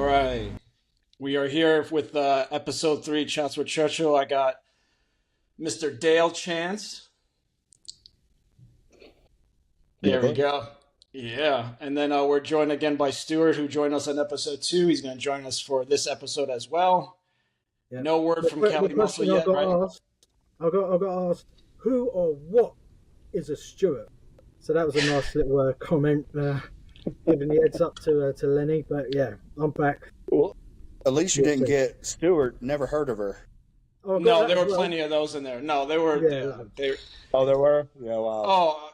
right. We are here with episode 3, Chats with Churchill. I got Mr. Dale Chance. There we go. Yeah. And then we're joined again by Stewart, who joined us on episode 2. He's going to join us for this episode as well. Yep. No word from Kelly Muscle yet, right? I've got asked, who or what is a Stewart? So that was a nice little comment, giving the heads up to Lenny. But yeah, I'm back. Well, at least you didn't get Stewart. Never heard of her. Oh, no, there were plenty of those in there. No, there were. Yeah, oh, there were. Yeah, wow. Oh,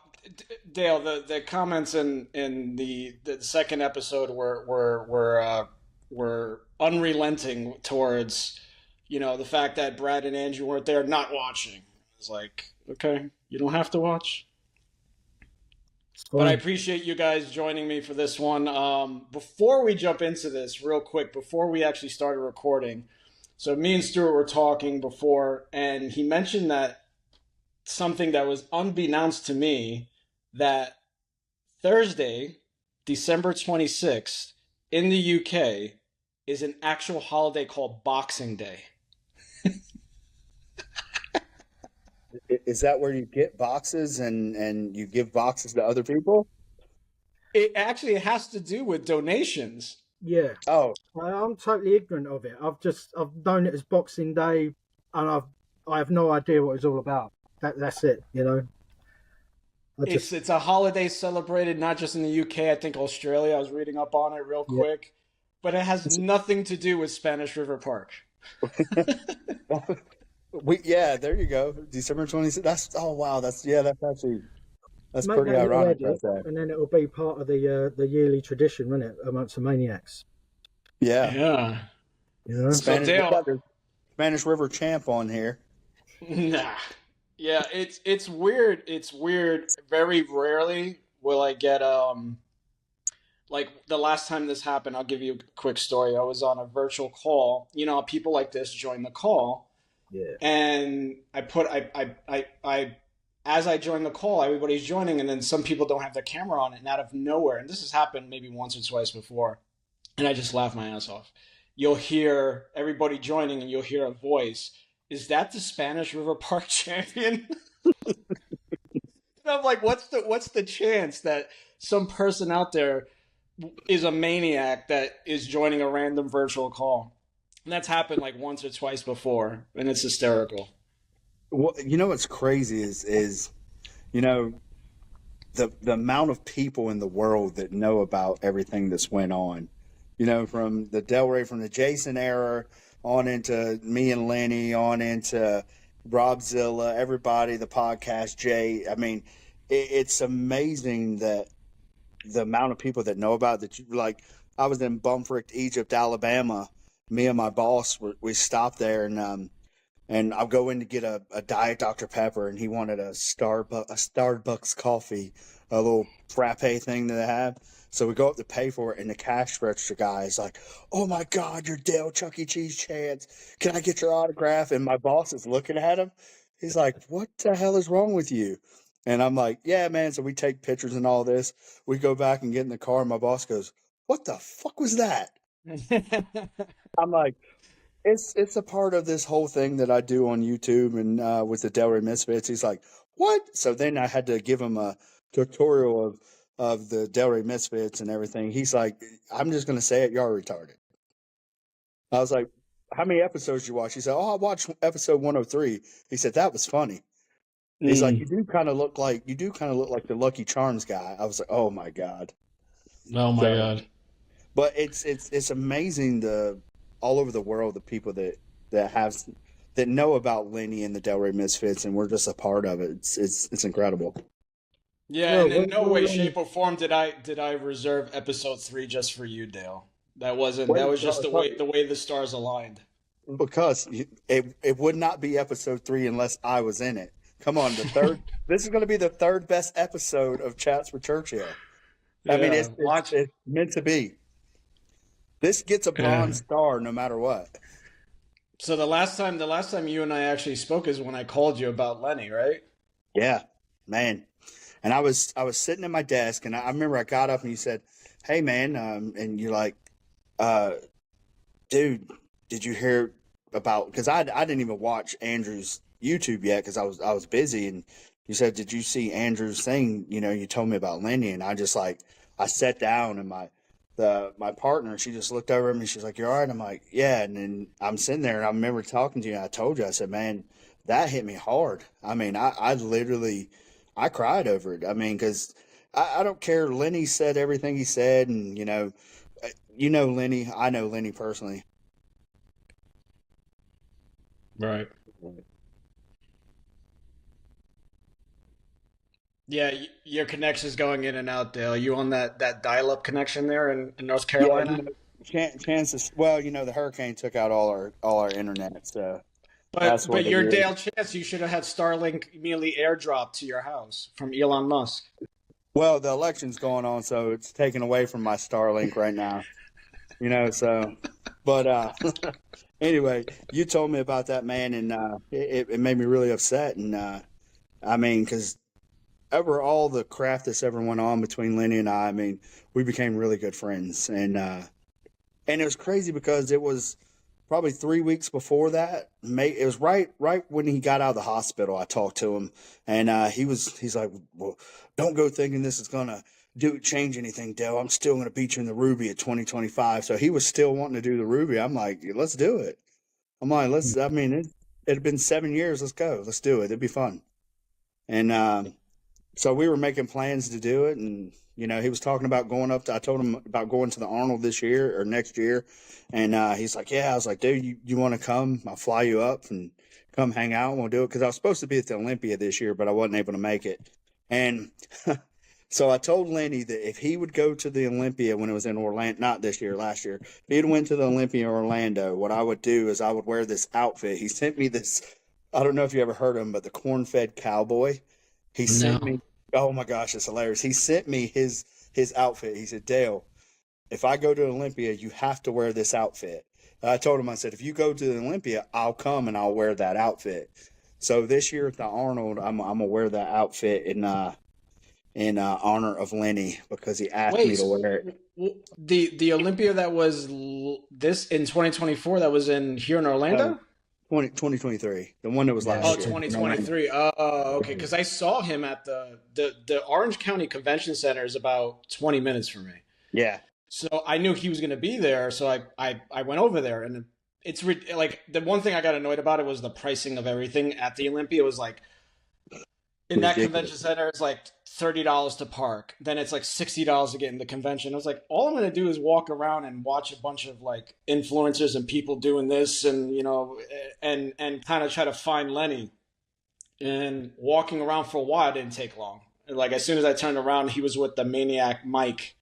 Dale, the comments in the second episode were unrelenting towards, the fact that Brad and Andrew weren't there, not watching. It's like, okay, you don't have to watch. But I appreciate you guys joining me for this one. Before we jump into this, real quick, before we actually started recording, so me and Stewart were talking before, and he mentioned that something that was unbeknownst to me, that Thursday, December 26th, in the UK, is an actual holiday called Boxing Day. Is that where you get boxes and you give boxes to other people? It actually has to do with donations. Yeah. Oh, I'm totally ignorant of it. I've known it as Boxing Day, and I have no idea what it's all about. That's it. It's a holiday celebrated not just in the UK. I think Australia. I was reading up on it real quick, but it has nothing to do with Spanish River Park. There you go. December 26th. That's pretty ironic right there. And then it will be part of the yearly tradition, won't it, amongst the maniacs? Yeah. Spanish River champ on here. Nah. Yeah, it's weird. It's weird. Very rarely will I get like the last time this happened. I'll give you a quick story. I was on a virtual call. People like this join the call. Yeah. And as I join the call, everybody's joining, and then some people don't have their camera on it, and out of nowhere, and this has happened maybe once or twice before, and I just laugh my ass off. You'll hear everybody joining, and you'll hear a voice. Is that the Spanish River Park champion? And I'm like, what's the chance that some person out there is a maniac that is joining a random virtual call? And that's happened like once or twice before, and it's hysterical. Well, what's crazy is the amount of people in the world that know about everything that's went on. From the Delray, from the Jason era on into me and Lenny, on into Robzilla, everybody, the podcast, Jay. I mean, it's amazing that the amount of people that know about it. I was in Bumfrick, Egypt, Alabama. Me and my boss, we stopped there, and I'll go in to get a Diet Dr. Pepper, and he wanted a Starbucks coffee, a little frappe thing that they have. So we go up to pay for it, and the cash register guy is like, "Oh my God, you're Dale Chuck E. Cheese Chance. Can I get your autograph?" And my boss is looking at him. He's like, "What the hell is wrong with you?" And I'm like, "Yeah, man." So we take pictures and all this. We go back and get in the car, and my boss goes, "What the fuck was that?" I'm like, it's a part of this whole thing that I do on YouTube and with the Delray Misfits. He's like, "What?" So then I had to give him a tutorial of the Delray Misfits and everything. He's like, "I'm just going to say it. You're retarded." I was like, "How many episodes did you watch?" He said, "Oh, I watched episode 103. He said, "That was funny." He's like, you do kind of look like the Lucky Charms guy." I was like, "Oh my God." Oh my God. But it's amazing all over the world the people that know about Lenny and the Delray Misfits, and we're just a part of it. It's incredible. Yeah, and in no way, shape, or form did I reserve episode 3 just for you, Dale. That was just the way the stars aligned. Because it would not be episode 3 unless I was in it. Come on, this is going to be the third best episode of Chats with Churchill. I mean, it's meant to be. This gets a bronze star no matter what. So the last time you and I actually spoke is when I called you about Lenny, right? Yeah, man. And I was sitting at my desk, and I remember I got up and you said, "Hey, man," and you're like, dude, did you hear about, because I didn't even watch Andrew's YouTube yet because I was busy, and you said, did you see Andrew's thing? You told me about Lenny, and I just I sat down, and my partner, she just looked over at me, she's like, "You all right?" I'm like, "Yeah." And then I'm sitting there, and I remember talking to you, and I told you, I said, "Man, that hit me hard." I mean, I literally, I cried over it. I mean, because I don't care. Lenny said everything he said, and Lenny. I know Lenny personally. Right. Yeah, your connection's going in and out, Dale. You on that dial-up connection there in North Yeah, Carolina? chances. Well, the hurricane took out all our internet, so that's But what it your is. Dale Chance, you should have had Starlink immediately airdrop to your house from Elon Musk. Well, the election's going on, so it's taken away from my Starlink right now. So, but anyway, you told me about that, man, and it made me really upset. And I mean, because over all the craft that's ever went on between Lenny and I mean, we became really good friends, and it was crazy because it was probably 3 weeks before that. It was right when he got out of the hospital. I talked to him, and he's like, "Well, don't go thinking this is gonna change anything, Dale. I'm still gonna beat you in the Ruby at 2025." So he was still wanting to do the Ruby. I'm like, "Let's do it." I'm like, "Let's." I mean, it had been 7 years. Let's go. Let's do it. It'd be fun. And so we were making plans to do it, and he was talking about going up to. I told him about going to the Arnold this year or next year, and he's like, "Yeah." I was like, "Dude, you want to come? I'll fly you up and come hang out, and we'll do it." Because I was supposed to be at the Olympia this year, but I wasn't able to make it, and so I told Lenny that if he would go to the Olympia when it was in Orlando, not this year, last year, if he'd went to the Olympia in Orlando, what I would do is I would wear this outfit. He sent me this. I don't know if you ever heard of him, but the corn-fed cowboy. He sent No. me. Oh my gosh, it's hilarious. He sent me his outfit. He said, "Dale, if I go to Olympia, you have to wear this outfit." And I told him, I said, "If you go to the Olympia, I'll come and I'll wear that outfit." So this year at the Arnold, I'm gonna wear that outfit in honor of Lenny because he asked me Wait, to wear it. the Olympia that was this in 2024 that was in here in No, Orlando? 2023, the one that was Yeah, Oh, last year. 2023. Oh, okay. Because I saw him at the Orange County Convention Center is about 20 minutes from me. Yeah. So I knew he was going to be there. So I went over there, and it's like the one thing I got annoyed about it was the pricing of everything at the Olympia. It was like in that convention Ridiculous. center, it's like $30 to park. Then it's like $60 to get in the convention. I was like, all I'm going to do is walk around and watch a bunch of like influencers and people doing this, and and kind of try to find Lenny. And walking around for a while didn't take long. Like as soon as I turned around, he was with the maniac Mike,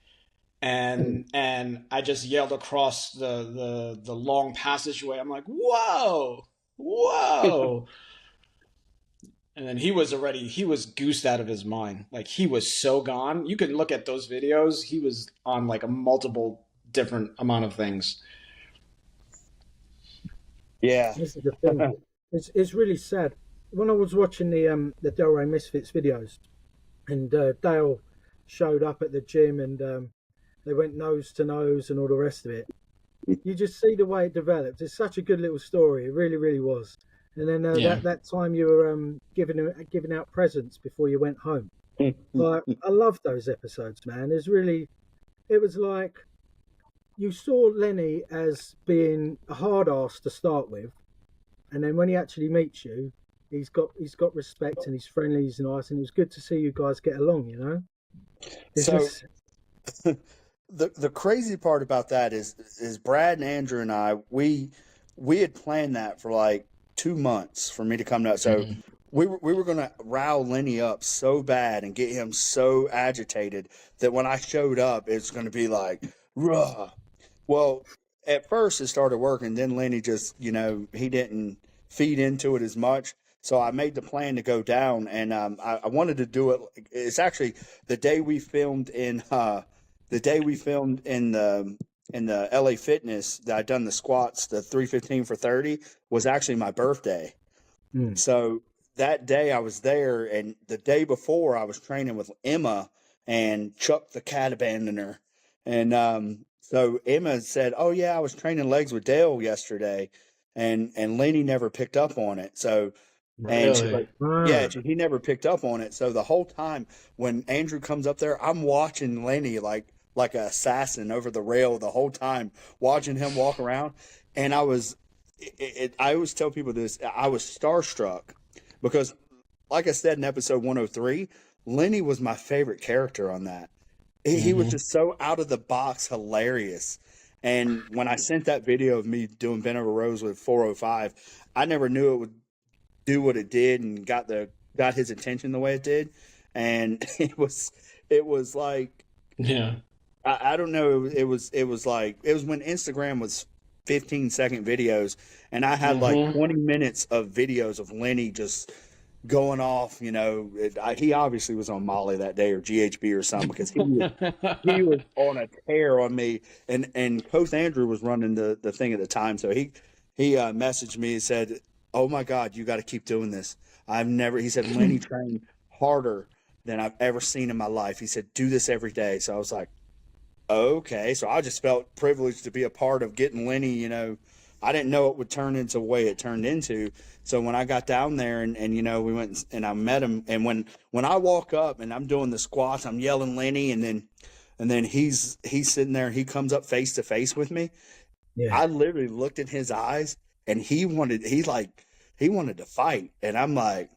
and I just yelled across the long passageway. I'm like, whoa, whoa. And then he was goosed out of his mind. Like he was so gone. You can look at those videos. He was on like a multiple different amount of things. Yeah. this is the thing. It's really sad. When I was watching the Delray Misfits videos, and Dale showed up at the gym, and they went nose to nose and all the rest of it. You just see the way it developed. It's such a good little story. It really, really was. And then Yeah. that time you were giving out presents before you went home. Like I love those episodes, man. It was like you saw Lenny as being a hard ass to start with, and then when he actually meets you, he's got respect and he's friendly, he's nice, and it was good to see you guys get along. It's So just the crazy part about that is Brad and Andrew and I we had planned that for like 2 months for me to come to. So Mhm. we were gonna rile Lenny up so bad and get him so agitated that when I showed up, it's gonna be like, "Ruh." Well, at first it started working. Then Lenny just, he didn't feed into it as much. So I made the plan to go down, and I wanted to do it. It's actually the day we filmed in the LA Fitness that I'd done the squats, the 315 for 30 was actually my birthday. So that day I was there, and the day before I was training with Emma and Chuck the cat abandoner, and So Emma said, "Oh yeah, I was training legs with Dale yesterday, and Lenny never picked up on it." So, and she's Really? like, "Yeah, he never picked up on it." So the whole time when Andrew comes up there, I'm watching Lenny like an assassin over the rail the whole time, watching him walk around, and I always tell people this. I was starstruck because, like I said in episode 103, Lenny was my favorite character on that. He was just so out of the box hilarious. And when I sent that video of me doing bent over rows with 405, I never knew it would do what it did and got his attention the way it did. And it was like, Yeah. I don't know. It was when Instagram was 15-second videos, and I had like 20 minutes of videos of Lenny just going off. He obviously was on Molly that day or GHB or something, because he was on a tear on me. And Coach Andrew was running the thing at the time, so he messaged me and said, "Oh my God, you got to keep doing this. He said, Lenny trained harder than I've ever seen in my life. He said, do this every day." So I was like, okay. So I just felt privileged to be a part of getting Lenny. I didn't know it would turn into the way it turned into. So when I got down there and we went and I met him, and when I walk up and I'm doing the squats, I'm yelling Lenny, and then he's sitting there and he comes up face to face with me. Yeah. I literally looked in his eyes and he wanted to fight. And I'm like,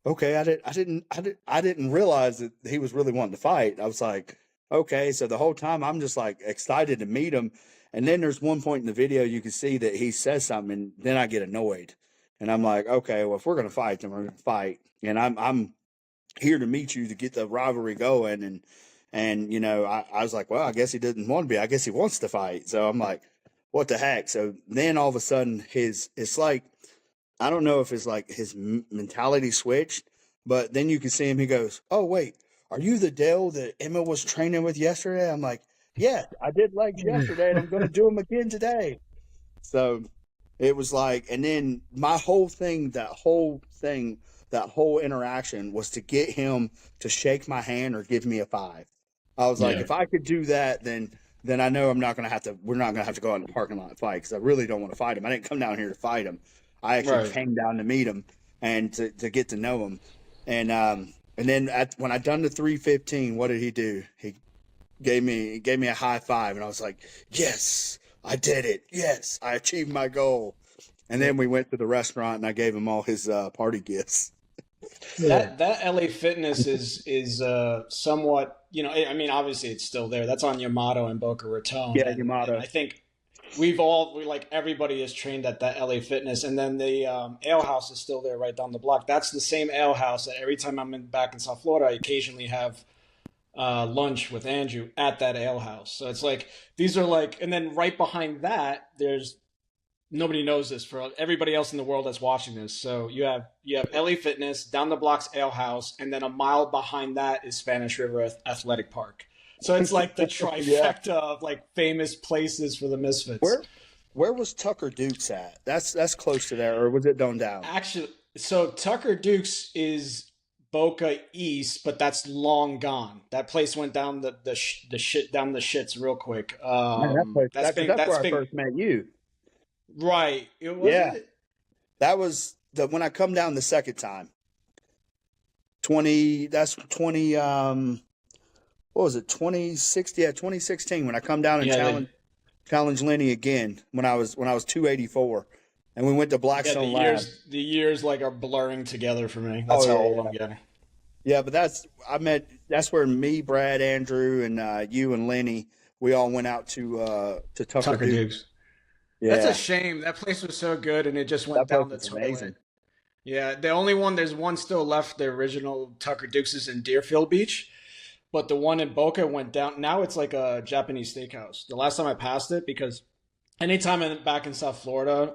okay, I didn't realize that he was really wanting to fight. I was like, okay. So the whole time I'm just like excited to meet him. And then there's one point in the video you can see that he says something, and then I get annoyed. And I'm like, okay, well, if we're going to fight, then we're going to fight. And I'm here to meet you to get the rivalry going. And I was like, well, I guess he didn't want to be. I guess he wants to fight. So I'm like, what the heck? So then all of a sudden it's like, I don't know if it's like his mentality switched, but then you can see him. He goes, "Oh, wait, are you the Dale that Emma was training with yesterday?" I'm like, "Yeah, I did legs yesterday, and I'm going to do them again today." So it was like, and then my whole thing, that whole interaction was to get him to shake my hand or give me a 5. I was like, if I could do that, then I know we're not going to have to go out in the parking lot and fight, because I really don't want to fight him. I didn't come down here to fight him. I actually came down to meet him and to get to know him. And then when I done the 315, what did he do? He gave me a high five, and I was like, yes, I did it. Yes, I achieved my goal. And then we went to the restaurant, and I gave him all his party gifts. That LA Fitness is somewhat, I mean, obviously it's still there. That's on Yamato and Boca Raton. Yeah, Yamato. And I think everybody is trained at that LA Fitness, and then the ale house is still there right down the block. That's the same ale house that every time I'm back in South Florida, I occasionally have lunch with Andrew at that ale house. So it's like, these are like, and then right behind that, there's, nobody knows this for everybody else in the world that's watching this. So you have LA Fitness, down the block's ale house, and then a mile behind that is Spanish River Athletic Park. So it's like the trifecta of like famous places for the Misfits. Where was Tucker Dukes at? That's close to there, or was it down? Actually, so Tucker Dukes is Boca East, but that's long gone. That place went down the shits real quick. That's where I first met you. Right. It? That was when I come down the second time. 20. What was it? 2016? Yeah, 2016. When I come down and challenge Lenny again when I was 284, and we went to Blackstone Lab. The years like are blurring together for me. That's how old I'm getting. Yeah, but that's where me, Brad, Andrew, and you and Lenny, we all went out to Tucker Dukes. Yeah. That's a shame. That place was so good, and it just went down the toilet. Amazing. Yeah, there's one still left. The original Tucker Dukes is in Deerfield Beach. But the one in Boca went down. Now it's like a Japanese steakhouse. The last time I passed it, because anytime I'm back in South Florida,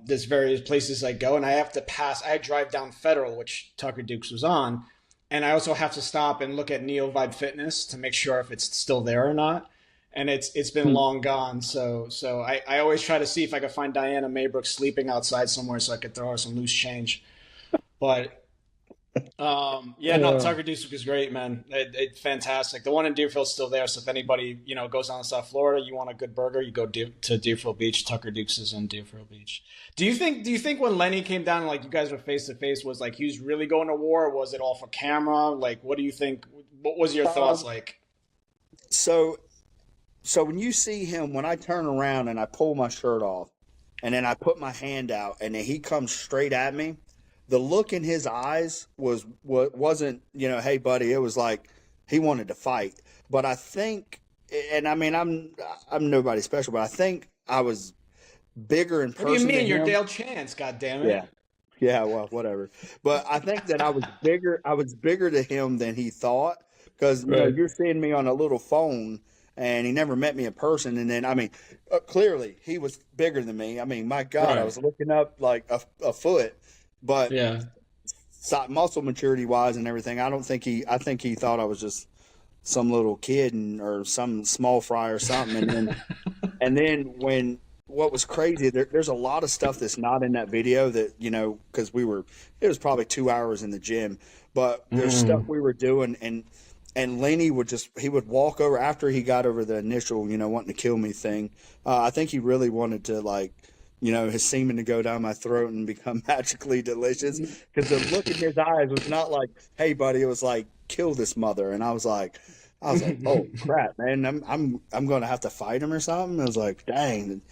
there's various places I go, and I have to pass. I drive down Federal, which Tucker Dukes was on, and I also have to stop and look at Neo Vibe Fitness to make sure if it's still there or not. And it's been long gone. So I always try to see if I could find Diana Maybrook sleeping outside somewhere so I could throw her some loose change. But Yeah, no, Tucker Deuce was great, man. Fantastic. The one in Deerfield's still there, so if anybody, goes down to South Florida, you want a good burger, you go to Deerfield Beach. Tucker Deuce is in Deerfield Beach. Do you think when Lenny came down, like, you guys were face to face, was like he was really going to war, or was it all for camera? Like, what do you think? What was your thoughts like? So so when you see him, when I turn around and I pull my shirt off and then I put my hand out and then he comes straight at me, the look in his eyes wasn't, hey buddy, it was like he wanted to fight. But I think, and I mean, I'm nobody special, but I think I was bigger in person. What do you mean? Than You're him. Dale Chance, goddammit. Yeah. Yeah, well, whatever. But I think that I was bigger. I was bigger to him than he thought, because you're seeing me on a little phone, and he never met me in person. And then, I mean, clearly he was bigger than me. I mean, my God, I was looking up like a foot. But yeah, muscle maturity wise and everything, I think he thought I was just some little kid or some small fry or something. And then when. What was crazy, there's a lot of stuff that's not in that video that, because it was probably 2 hours in the gym, but there's stuff we were doing, and Lenny he would walk over after he got over the initial, wanting to kill me thing. I think he really wanted to, like, his semen to go down my throat and become magically delicious, because the look in his eyes was not like, hey buddy, it was like, kill this mother. And I was like, oh crap, man, I'm going to have to fight him or something. I was like, dang,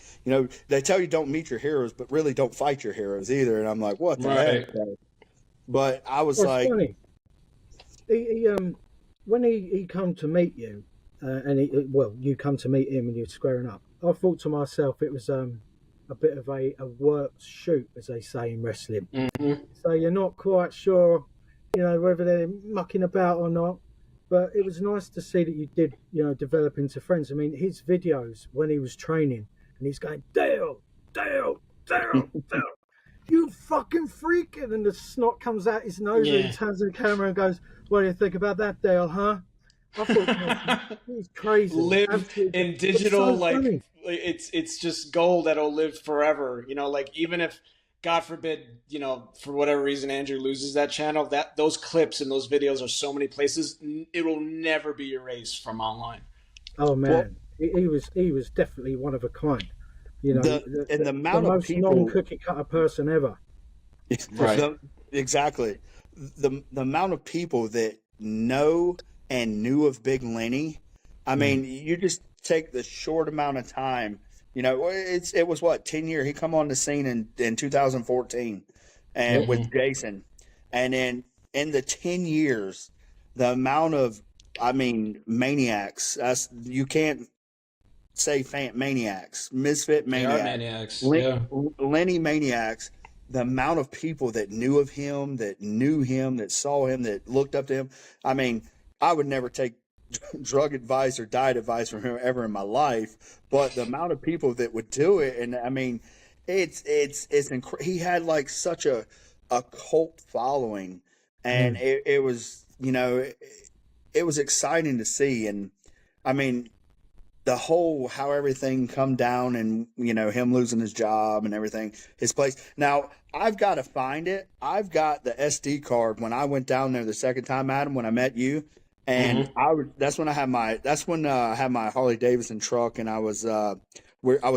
they tell you don't meet your heroes, but really don't fight your heroes either. And I'm like, what the heck? But I was like, funny. When he come to meet you, and you come to meet him and you're squaring up, I thought to myself it was a bit of a worked shoot, as they say in wrestling. So you're not quite sure, whether they're mucking about or not. But it was nice to see that you did, develop into friends. I mean, his videos when he was training, and he's going, Dale, you fucking freaking, and the snot comes out his nose, and he turns to the camera and goes, what do you think about that, Dale, huh? I thought it was crazy. Live in digital, so like funny. It's just gold that'll live forever. Like, even if, God forbid, for whatever reason, Andrew loses that channel, those clips and those videos are so many places, it will never be erased from online. Oh man, he was definitely one of a kind. The amount of people, non-cookie cutter person ever. Right. Exactly. The amount of people that know and knew of Big Lenny. I mean, you just take the short amount of time. It was what, 10 years. He come on the scene in 2014 and with Jason. And then in the 10 years, the amount of, maniacs, you can't say maniacs, misfit maniacs. They are maniacs. Lenny maniacs, the amount of people that knew of him, that knew him, that saw him, that looked up to him. I mean, I would never take drug advice or diet advice from him ever in my life, but the amount of people that would do it, and I mean, it's he had like such a cult following, and it was it was exciting to see. And I mean, the whole how everything come down, and him losing his job and everything, his place. Now I've got to find it. I've got the SD card when I went down there the second time, Adam, when I met you. And that's when I had my Harley Davidson truck, and I was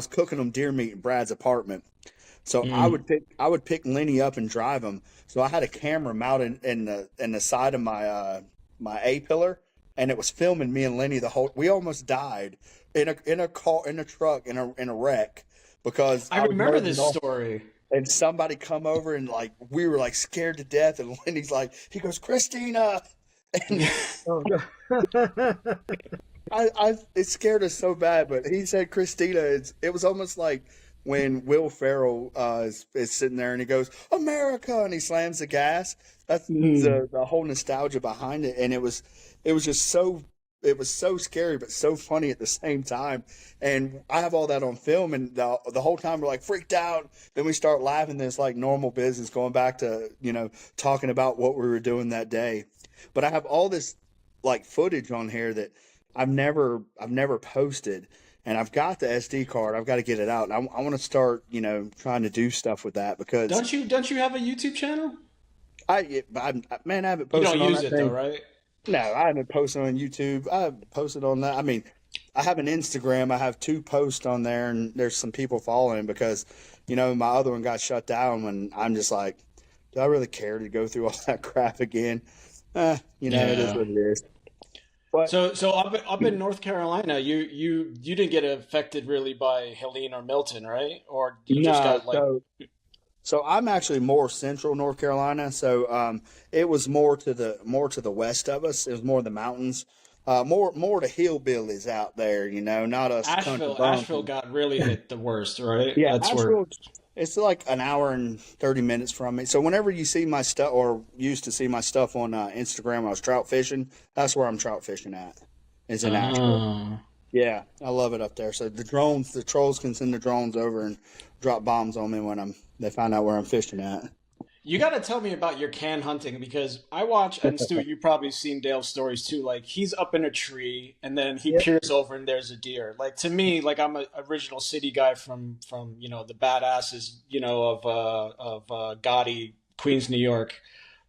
cooking them deer meat in Brad's apartment. So I would pick Lenny up and drive him. So I had a camera mounted in the side of my my A-pillar, and it was filming me and Lenny we almost died in a truck in a wreck, because I remember this story. And somebody come over, and like we were like scared to death, and Lenny's like, he goes, Christina. And it scared us so bad, but he said Christina. It was almost like when Will Ferrell is sitting there and he goes, America, and he slams the gas. That's the whole nostalgia behind it, and it was just so. It was so scary, but so funny at the same time. And I have all that on film, and the whole time we're like freaked out. Then we start laughing. It's like normal business, going back to talking about what we were doing that day. But I have all this like footage on here that I've never posted, and I've got the SD card. I've got to get it out. And I want to start, trying to do stuff with that, because don't you have a YouTube channel? Man, I haven't You don't posted on use that it though, thing. right? No, I haven't posted on YouTube. I haven't posted on that. I mean, I have an Instagram. I have 2 posts on there, and there's some people following because, my other one got shut down. And I'm just like, do I really care to go through all that crap again? It is Yeah. what it is. But So up in North Carolina, you didn't get affected really by Helene or Milton, right? Or you just no, got like so I'm actually more central North Carolina. So it was more to the west of us. It was more the mountains, more the hillbillies out there. Not us country Asheville. Asheville bumpkins. got really hit the worst, right? Yeah, That's where. Asheville. It's like an hour and 30 minutes from me. So whenever you see my stuff, or used to see my stuff on Instagram, when I was trout fishing. That's where I'm trout fishing at. Is in Asheville. Oh. Yeah, I love it up there. So the trolls can send the drones over and drop bombs on me when they find out where I'm fishing at. You got to tell me about your can hunting because I watch, and Stu, you've probably seen Dale's stories too. Like he's up in a tree and then he Yep. peers over and there's a deer. Like to me, like I'm an original city guy from the badasses of Gotti, Queens, New York.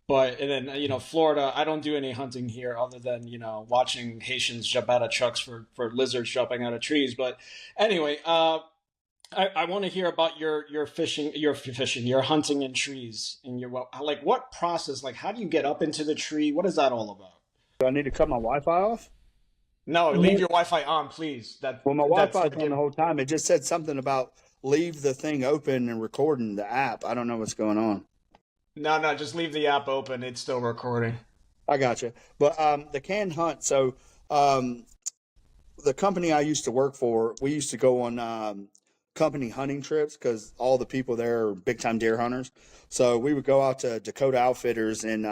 But and then Florida, I don't do any hunting here other than watching Haitians jump out of trucks for lizards jumping out of trees. But anyway, I want to hear about your fishing, your hunting in trees, and like what process, like how do you get up into the tree? What is that all about? Do I need to cut my Wi-Fi off? No, leave your Wi-Fi on, please. Well, my That's Wi-Fi's on the whole time. It just said something about leave the thing open and recording the app. I don't know what's going on. no, just leave the app open. It's still recording. I got you. But the canned hunt. So um, the company I used to work for, we used to go on company hunting trips because all the people there are big time deer hunters. So we would go out to Dakota Outfitters in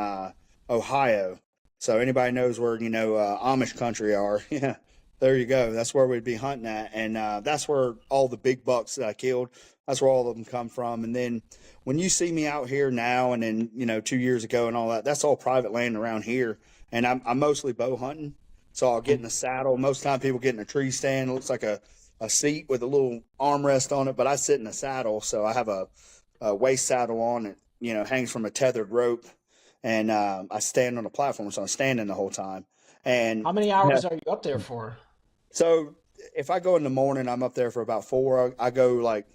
Ohio. So anybody knows where Amish country are? Yeah, there you go. That's where we'd be hunting at, and that's where all the big bucks that I killed. That's where all of them come from. And then when you see me out here now, and then 2 years ago and all that, that's all private land around here. And I'm mostly bow hunting. So I'll get in a saddle. Most of the time people get in a tree stand. It looks like a seat with a little armrest on it, but I sit in a saddle. So I have a waist saddle on it, hangs from a tethered rope. And I stand on a platform. So I'm standing the whole time. And How many hours are you up there for? so if I go in the morning, I'm up there for about 4. I go like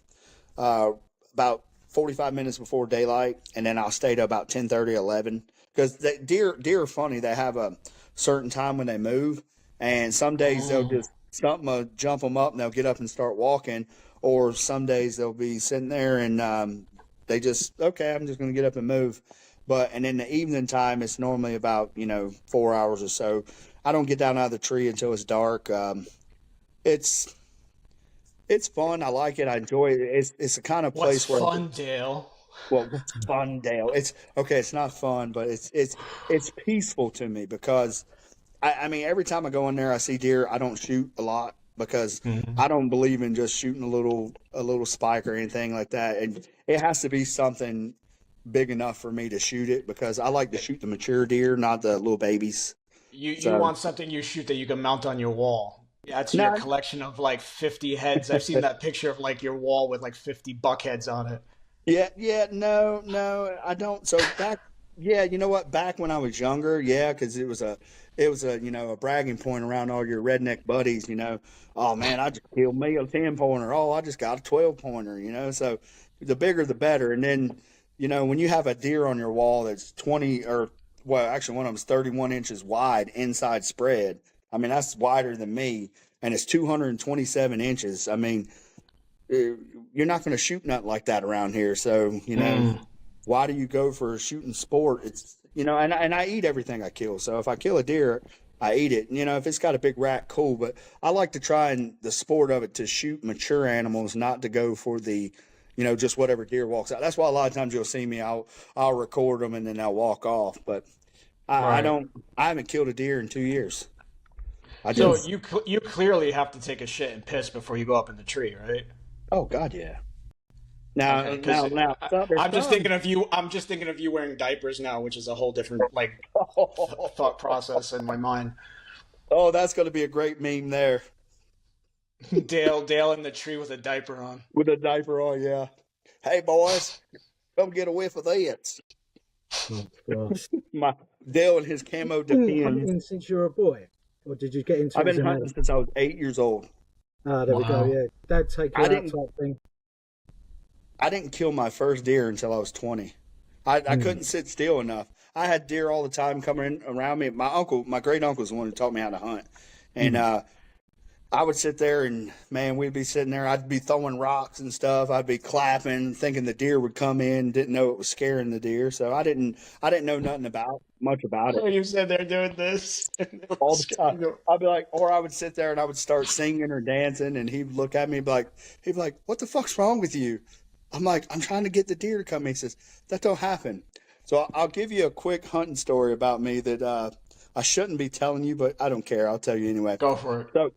about 45 minutes before daylight, and then I'll stay to about 10:30, 11. Because deer are funny. They have a certain time when they move, and some days they'll just something will jump them up and they'll get up and start walking, or some days they'll be sitting there and they just I'm just going to get up and move. And in the evening time, it's normally about 4 hours or so. I don't get down out of the tree until it's dark. It's fun. I like it. I enjoy it. It's the kind of place What's where fun, Dale? well, what's fun, Dale? It's okay. It's not fun, but it's peaceful to me because I mean, every time I go in there, I see deer. I don't shoot a lot because I don't believe in just shooting a little spike or anything like that. And it has to be something big enough for me to shoot it because I like to shoot the mature deer, not the little babies. You want something you shoot that you can mount on your wall. That's your No, collection of like 50 heads. I've seen that picture of like your wall with like 50 buck heads on it. yeah, no, I don't. So back, yeah, you know what? Back when I was younger, yeah, because it was a a bragging point around all your redneck buddies. Oh man, I just killed me a 10-pointer. Oh, I just got a 12-pointer. So the bigger the better. And then when you have a deer on your wall that's 20 or well, actually one of them's 31 inches wide inside spread. I mean that's wider than me, and it's 227 inches. I mean you're not going to shoot nothing like that around here. So, why do you go for a shooting sport? It's, and I eat everything I kill. So if I kill a deer, I eat it. If it's got a big rack, cool. But I like to try and the sport of it to shoot mature animals, not to go for the, just whatever deer walks out. That's why a lot of times you'll see me, I'll record them and then I'll walk off. But I haven't killed a deer in 2 years. So you clearly have to take a shit and piss before you go up in the tree, right? Oh God, yeah. Now, Okay, now, I'm just thinking of you. I'm just thinking of you wearing diapers now, which is a whole different thought process in my mind. Oh, that's going to be a great meme there. Dale in the tree with a diaper on. With a diaper on, yeah. Hey boys, come get a whiff of this. Oh, gosh. My Dale and his camo You've been depends. hunting since you were a boy, or did you get into I've it as been an hunting adult? since I was 8 years old. Ah, there we go. Yeah, Dad take you I out didn't type thing. I didn't kill my first deer until I was 20. I couldn't sit still enough. I had deer all the time coming around me. My great uncle was the one who taught me how to hunt. And I would sit there and, man, we'd be sitting there. I'd be throwing rocks and stuff. I'd be clapping, thinking the deer would come in, didn't know it was scaring the deer. So I didn't know nothing much about it. Oh, you said they're doing this All the time. I'd be like, or I would sit there and I would start singing or dancing, and he'd look at me and he'd be like, what the fuck's wrong with you? I'm like, I'm trying to get the deer to come. He says, that don't happen. So I'll give you a quick hunting story about me that I shouldn't be telling you, but I don't care. I'll tell you anyway. Go for it. So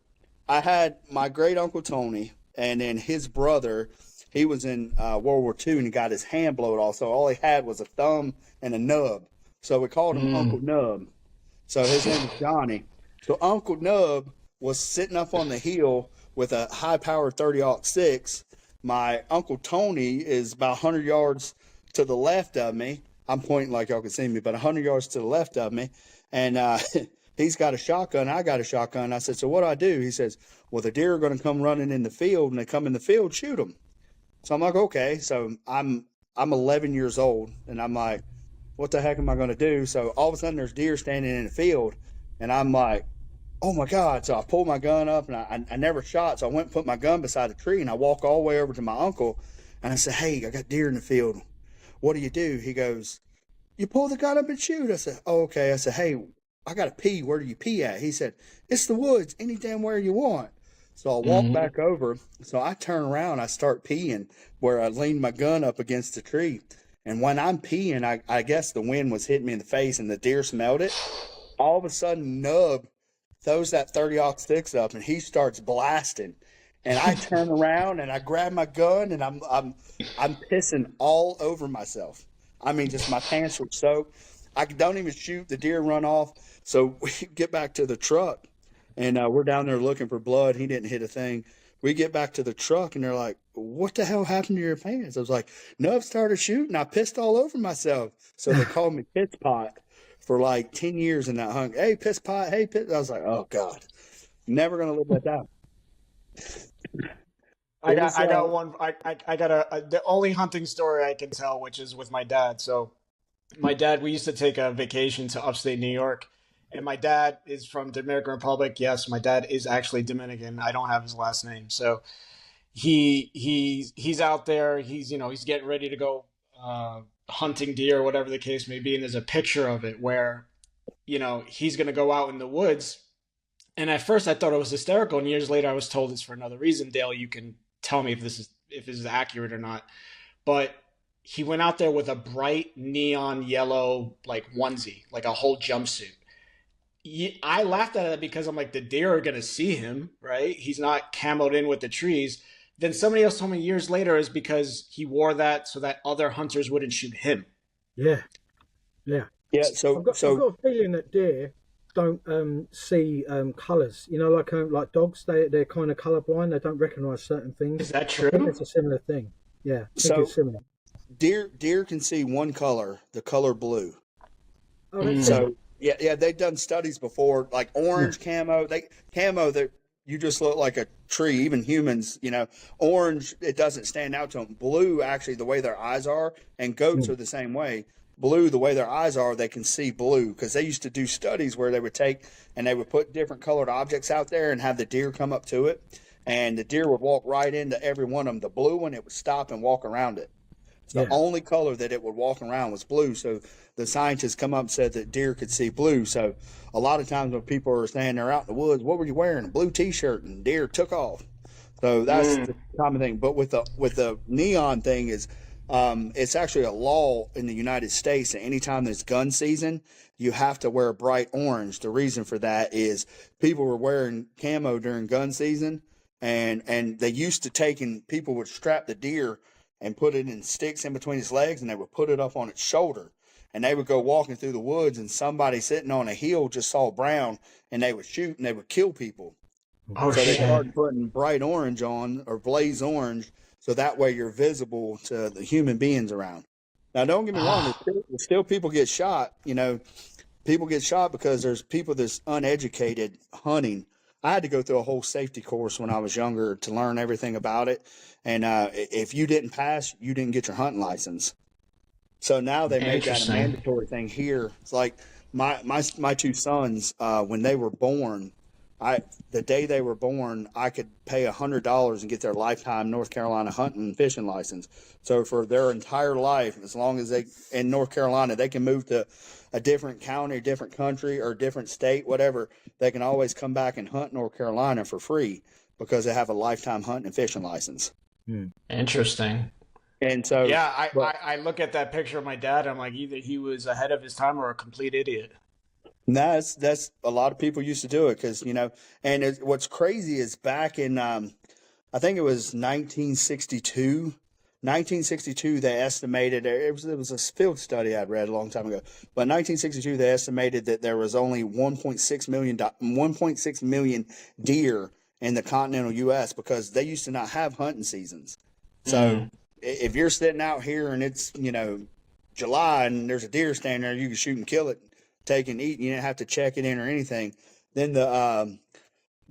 I had my great uncle Tony, and then his brother. He was in World War II, and he got his hand blown off. So all he had was a thumb and a nub. So we called him Uncle Nub. So his name was Johnny. So Uncle Nub was sitting up on the hill with a high-powered 30-06. My Uncle Tony is about 100 yards to the left of me. I'm pointing like y'all can see me, but 100 yards to the left of me. And he's got a shotgun. I got a shotgun. I said, so what do I do? He says, well, the deer are going to come running in the field, and they come in the field, shoot them. So I'm like, okay. So I'm 11 years old, and I'm like, what the heck am I going to do? So all of a sudden there's deer standing in the field, and I'm like, oh my God. So I pulled my gun up, and I never shot. So I went and put my gun beside a tree, and I walk all the way over to my uncle, and I said, hey, I got deer in the field. What do you do? He goes, you pull the gun up and shoot. I said, oh, okay. I said, hey, I got to pee. Where do you pee at? He said, it's the woods, any damn where you want. So I walk back over. So I turn around, I start peeing where I leaned my gun up against the tree. And when I'm peeing, I guess the wind was hitting me in the face and the deer smelled it. All of a sudden, Nub throws that 30-06 up and he starts blasting. And I turn around and I grab my gun and I'm pissing all over myself. I mean, just my pants were soaked. I don't even shoot. The deer run off. So we get back to the truck and we're down there looking for blood. He didn't hit a thing. We get back to the truck and they're like, what the hell happened to your pants? I was like, Nub started shooting. I pissed all over myself. So they called me Piss Pot for like 10 years in that hunt. Hey, Piss Pot. Hey, Piss. I was like, oh, God. Never going to live that down. I got one. I got the only hunting story I can tell, which is with my dad. So my dad, we used to take a vacation to upstate New York, and my dad is from Dominican Republic. Yes, my dad is actually Dominican. I don't have his last name. So he's out there. He's getting ready to go hunting deer or whatever the case may be. And there's a picture of it where he's gonna go out in the woods. And at first I thought it was hysterical, and years later I was told it's for another reason. Dale, you can tell me if this is accurate or not. But he went out there with a bright neon yellow like onesie, like a whole jumpsuit. I laughed at it because I'm like, the deer are gonna see him, right? He's not camoed in with the trees. Then somebody else told me years later is because he wore that so that other hunters wouldn't shoot him. Yeah. So I've got a feeling that deer don't see colours. Like dogs, they're kind of colourblind. They don't recognise certain things. Is that true? I think it's a similar thing. Yeah, I think it's similar. Deer can see one color, the color blue. Oh, that's so yeah, they've done studies before, like orange camo. That you just look like a tree. Even humans, orange, it doesn't stand out to them. Blue, actually, the way their eyes are, and goats are the same way. Blue, the way their eyes are, they can see blue, because they used to do studies where they would take and they would put different colored objects out there and have the deer come up to it, and the deer would walk right into every one of them. The blue one, it would stop and walk around it. The only color that it would walk around was blue. So the scientists come up and said that deer could see blue. So a lot of times when people are saying they're out in the woods, what were you wearing? A blue T-shirt, and deer took off. So that's the common thing. But with the neon thing is, it's actually a law in the United States that anytime there's gun season, you have to wear bright orange. The reason for that is people were wearing camo during gun season, and they used to people would strap the deer and put it in sticks in between its legs, and they would put it up on its shoulder, and they would go walking through the woods, and somebody sitting on a hill just saw brown, and they would shoot and they would kill people. So they started putting bright orange on, or blaze orange, so that way you're visible to the human beings around. Now, don't get me wrong. There's still people get shot. People get shot because there's people that's uneducated hunting. I had to go through a whole safety course when I was younger to learn everything about it. And if you didn't pass, you didn't get your hunting license. So now they made that a mandatory thing here. It's like my two sons, when they were born, the day they were born, I could pay $100 and get their lifetime North Carolina hunting and fishing license. So for their entire life, as long as they in North Carolina, they can move to a different county, different country, or different state, whatever. They can always come back and hunt North Carolina for free because they have a lifetime hunting and fishing license. Interesting. And so, yeah, I look at that picture of my dad. I'm like, either he was ahead of his time or a complete idiot. That's a lot of people used to do it because and what's crazy is back in I think it was 1962. 1962, they estimated it was a field study I'd read a long time ago. But 1962, they estimated that there was only 1.6 million deer in the continental U.S. because they used to not have hunting seasons. So if you're sitting out here and it's July and there's a deer standing there, you can shoot and kill it, take and eat. You didn't have to check it in or anything. Then the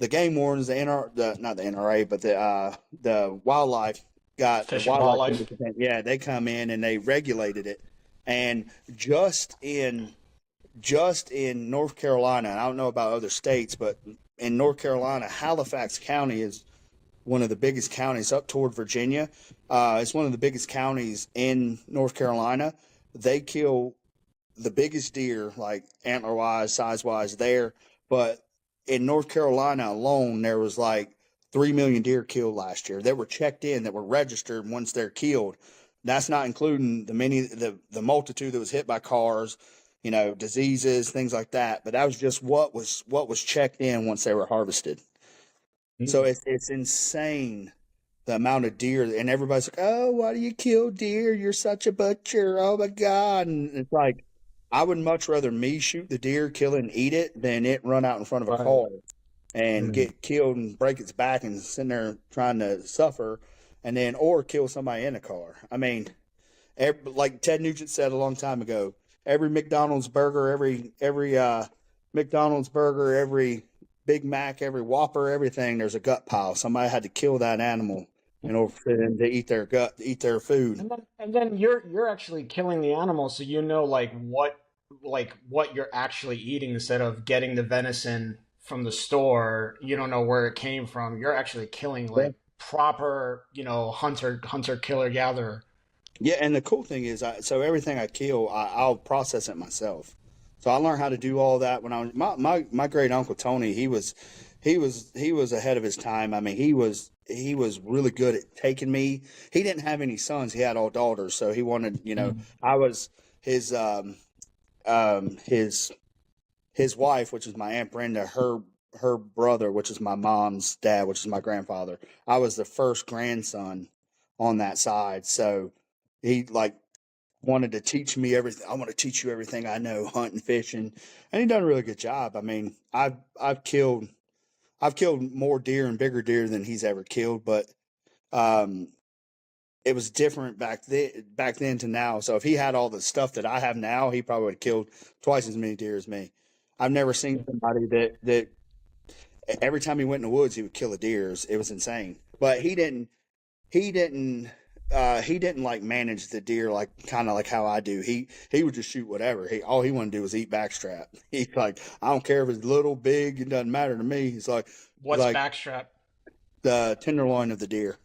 game wardens, not the NRA, but the wildlife got Fish the and wildlife. Yeah, they come in and they regulated it. And just in North Carolina, and I don't know about other states, but in North Carolina, Halifax County is one of the biggest counties up toward Virginia. It's one of the biggest counties in North Carolina. They kill the biggest deer, like antler-wise, size-wise there. But in North Carolina alone, there was like 3 million deer killed last year that were checked in, that were registered once they're killed. That's not including the multitude that was hit by cars, diseases, things like that. But that was just what was checked in once they were harvested. So it's insane the amount of deer, and everybody's like, "Oh, why do you kill deer? You're such a butcher! Oh my God!" And it's like, I would much rather me shoot the deer, kill it, and eat it than it run out in front of a car and get killed and break its back and sitting there trying to suffer, or kill somebody in a car. I mean, like Ted Nugent said a long time ago, every McDonald's burger, every McDonald's burger, every Big Mac, every Whopper, everything, there's a gut pile. Somebody had to kill that animal in order for them to eat their gut, eat their food. And then you're actually killing the animal, so like what you're actually eating instead of getting the venison from the store. You don't know where it came from. You're actually killing like proper, hunter killer gatherer. Yeah, and the cool thing is, so everything I kill, I'll process it myself. So I learned how to do all that when I was my great uncle Tony. He was ahead of his time. I mean, he was really good at taking me. He didn't have any sons. He had all daughters. So he wanted, I was his wife, which is my Aunt Brenda, her brother, which is my mom's dad, which is my grandfather. I was the first grandson on that side. So he wanted to teach me everything. I want to teach you everything I know, hunting, fishing, and he done a really good job. I mean, I've killed more deer and bigger deer than he's ever killed, but it was different back then to now. So if he had all the stuff that I have now, he probably would have killed twice as many deer as me. I've never seen somebody that every time he went in the woods, he would kill a deer. It was insane. But he didn't like manage the deer kind of like how I do. He would just shoot whatever. All he wanted to do was eat backstrap. He's like, I don't care if it's little, big, it doesn't matter to me. He's like, what's backstrap? The tenderloin of the deer.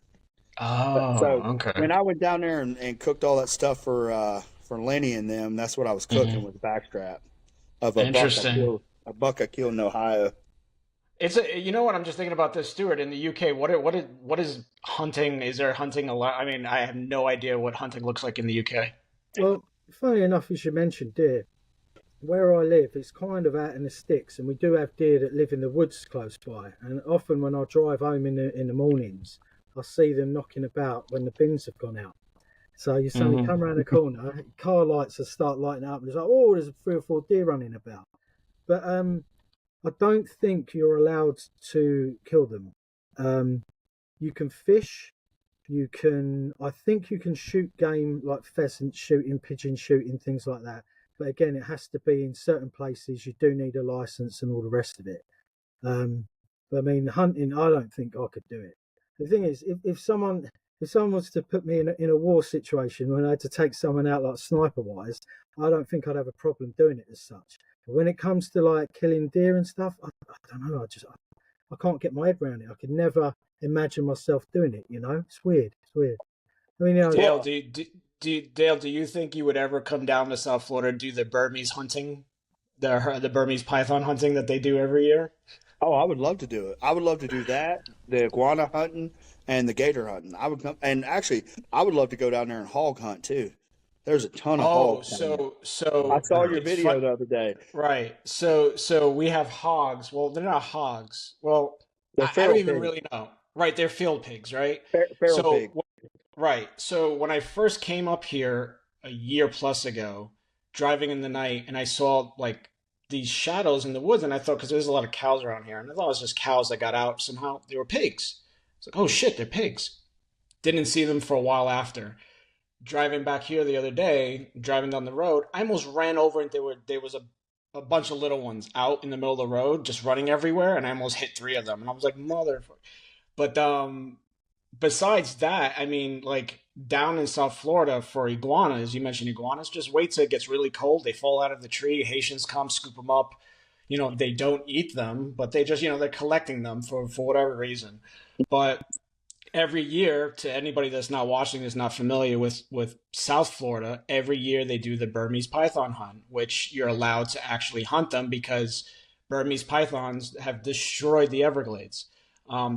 Oh, so okay. When I went down there and cooked all that stuff for Lenny and them, that's what I was cooking with backstrap of a buck I killed in Ohio. It's you know what, I'm just thinking about this, Stewart. In the UK, what is hunting? Is there hunting a lot? I mean, I have no idea what hunting looks like in the UK. Well, funny enough, you should mention deer. Where I live, it's kind of out in the sticks, and we do have deer that live in the woods close by. And often when I drive home in the mornings, I see them knocking about when the bins have gone out. So you suddenly come around the corner, car lights will start lighting up, and it's like, oh, there's 3 or 4 deer running about. But I don't think you're allowed to kill them. You can fish I think you can shoot game like pheasant shooting, pigeon shooting, things like that. But again, it has to be in certain places. You do need a license and all the rest of it. But I mean, hunting, I don't think I could do it. The thing is, if someone was to put me in a war situation when I had to take someone out like sniper wise, I don't think I'd have a problem doing it as such. But when it comes to like killing deer and stuff, I don't know. I can't get my head around it. I could never imagine myself doing it. It's weird. It's weird. I mean, Dale, Dale, do you think you would ever come down to South Florida and do the Burmese hunting, the Burmese python hunting that they do every year? Oh, I would love to do it. I would love to do that, the iguana hunting and the gator hunting. I would come, and actually, I would love to go down there and hog hunt too. There's a ton of hogs. So I saw your video the other day. Right. So we have hogs. Well, they're not hogs. Well, They're I don't even pigs. really know. Right, they're field pigs, right? Feral pig. Right. So when I first came up here a year plus ago, driving in the night, and I saw like these shadows in the woods, and I thought, because there's a lot of cows around here, and I thought it was just cows that got out somehow. They were pigs. It's like, oh shit, they're pigs. Didn't see them for a while after. Driving back here the other day, driving down the road, I almost ran over, and there was a bunch of little ones out in the middle of the road, just running everywhere, and I almost hit three of them, and I was like, motherfucker. But besides that, I mean, like down in South Florida for iguanas, you mentioned iguanas, just wait till it gets really cold. They fall out of the tree. Haitians come, scoop them up. They don't eat them, but they just, they're collecting them for whatever reason. But every year, to anybody that's not watching, is not familiar with South Florida, every year they do the Burmese python hunt, which you're allowed to actually hunt them because Burmese pythons have destroyed the Everglades.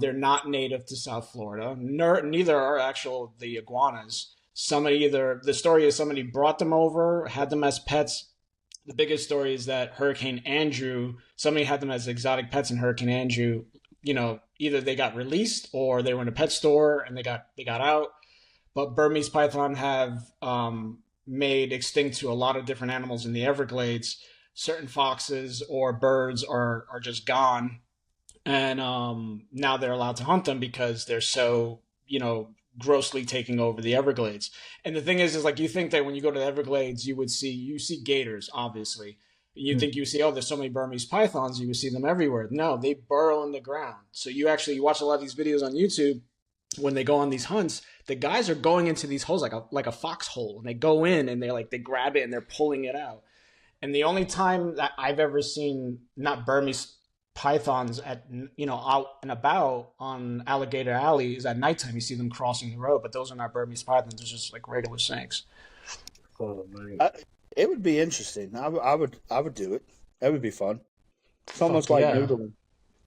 They're not native to South Florida. Neither are the iguanas. The story is somebody brought them over, had them as pets. The biggest story is that Hurricane Andrew, somebody had them as exotic pets in Hurricane Andrew. Either they got released or they were in a pet store and they got out. But Burmese python have made extinct to a lot of different animals in the Everglades. Certain foxes or birds are just gone. And now they're allowed to hunt them because they're so, grossly taking over the Everglades. And the thing is like you think that when you go to the Everglades, you see gators, obviously. You think you see, oh, there's so many Burmese pythons, you would see them everywhere. No, they burrow in the ground. So you watch a lot of these videos on YouTube when they go on these hunts. The guys are going into these holes like a foxhole, and they go in and they grab it and they're pulling it out. And the only time that I've ever seen not Burmese pythons out and about on Alligator Alley is at nighttime. You see them crossing the road, but those are not Burmese pythons. They're just like regular snakes. Oh man, it would be interesting. I would do it. That would be fun. It's almost like noodling.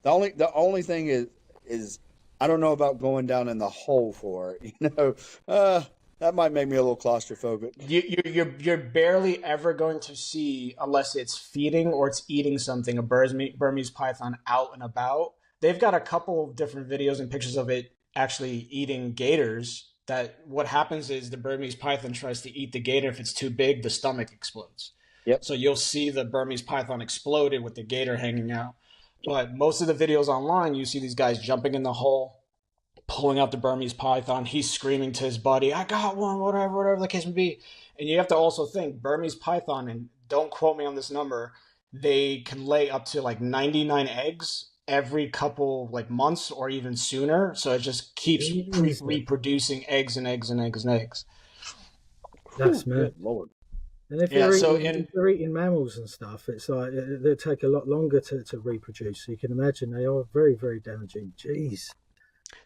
The only thing is I don't know about going down in the hole for it. That might make me a little claustrophobic. You're barely ever going to see, unless it's feeding or it's eating something, a Burmese python out and about. They've got a couple of different videos and pictures of it actually eating gators. That what happens is the Burmese python tries to eat the gator. If it's too big, the stomach explodes. Yep. So you'll see the Burmese python exploded with the gator hanging out. But most of the videos online, you see these guys jumping in the hole, pulling out the Burmese python. He's screaming to his buddy, I got one, whatever the case may be. And you have to also think Burmese python, and don't quote me on this number, they can lay up to like 99 eggs every couple like months or even sooner. So it just keeps reproducing eggs and eggs and eggs and eggs. That's mad. Lord. And if you're eating mammals and stuff, it's like they take a lot longer to reproduce. So you can imagine they are very, very damaging. Jeez.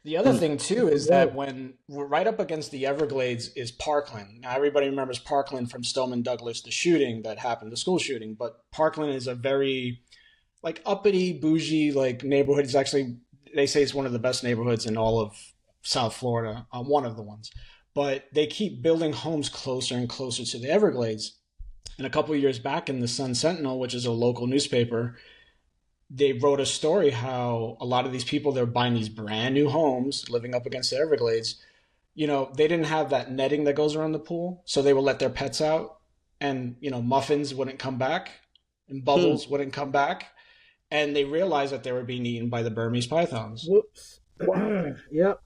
The other thing, too, is that when we're right up against the Everglades is Parkland. Now, everybody remembers Parkland from Stoneman Douglas, the shooting that happened, the school shooting. But Parkland is a very, like, uppity, bougie, like, neighborhood. It's actually, they say it's one of the best neighborhoods in all of South Florida, one of the ones. But they keep building homes closer and closer to the Everglades. And a couple of years back in the Sun Sentinel, which is a local newspaper, they wrote a story how a lot of these people, they're buying these brand new homes living up against the Everglades. They didn't have that netting that goes around the pool. So they would let their pets out and, muffins wouldn't come back and bubbles wouldn't come back. And they realized that they were being eaten by the Burmese pythons. Whoops. Wow. Yep.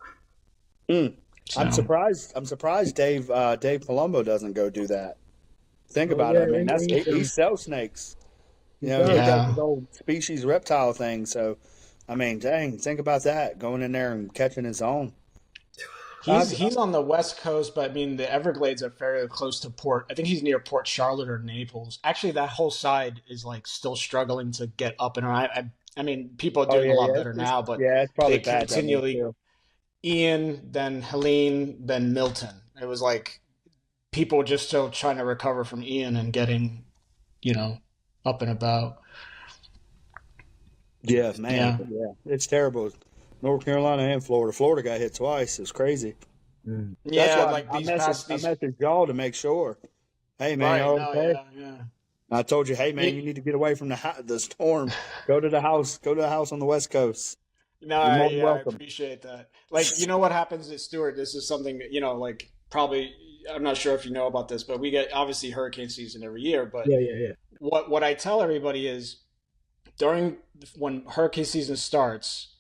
So. I'm surprised Dave Palumbo doesn't go do that. Think about it. I mean, he sells snakes. You know, he does his old species reptile thing. So, I mean, dang, think about that, going in there and catching his own. He's on the West Coast, but I mean the Everglades are fairly close to port. I think he's near Port Charlotte or Naples. Actually, that whole side is like still struggling to get up and around. I mean, people are doing a lot better now, but it's probably they continually Ian, then Helene, then Milton. It was like people just still trying to recover from Ian and getting, up and about. Yeah, man. Yeah. It's terrible. North Carolina and Florida. Florida got hit twice. It's crazy. Mm. That's why I messaged y'all to make sure. Hey, man, okay? Yeah. I told you, hey, man, you need to get away from the storm. Go to the house. Go to the house on the West Coast. No, I appreciate that. Like, you know what happens at Stewart? This is something, like probably, I'm not sure if you know about this, but we get obviously hurricane season every year. But what I tell everybody is when hurricane season starts,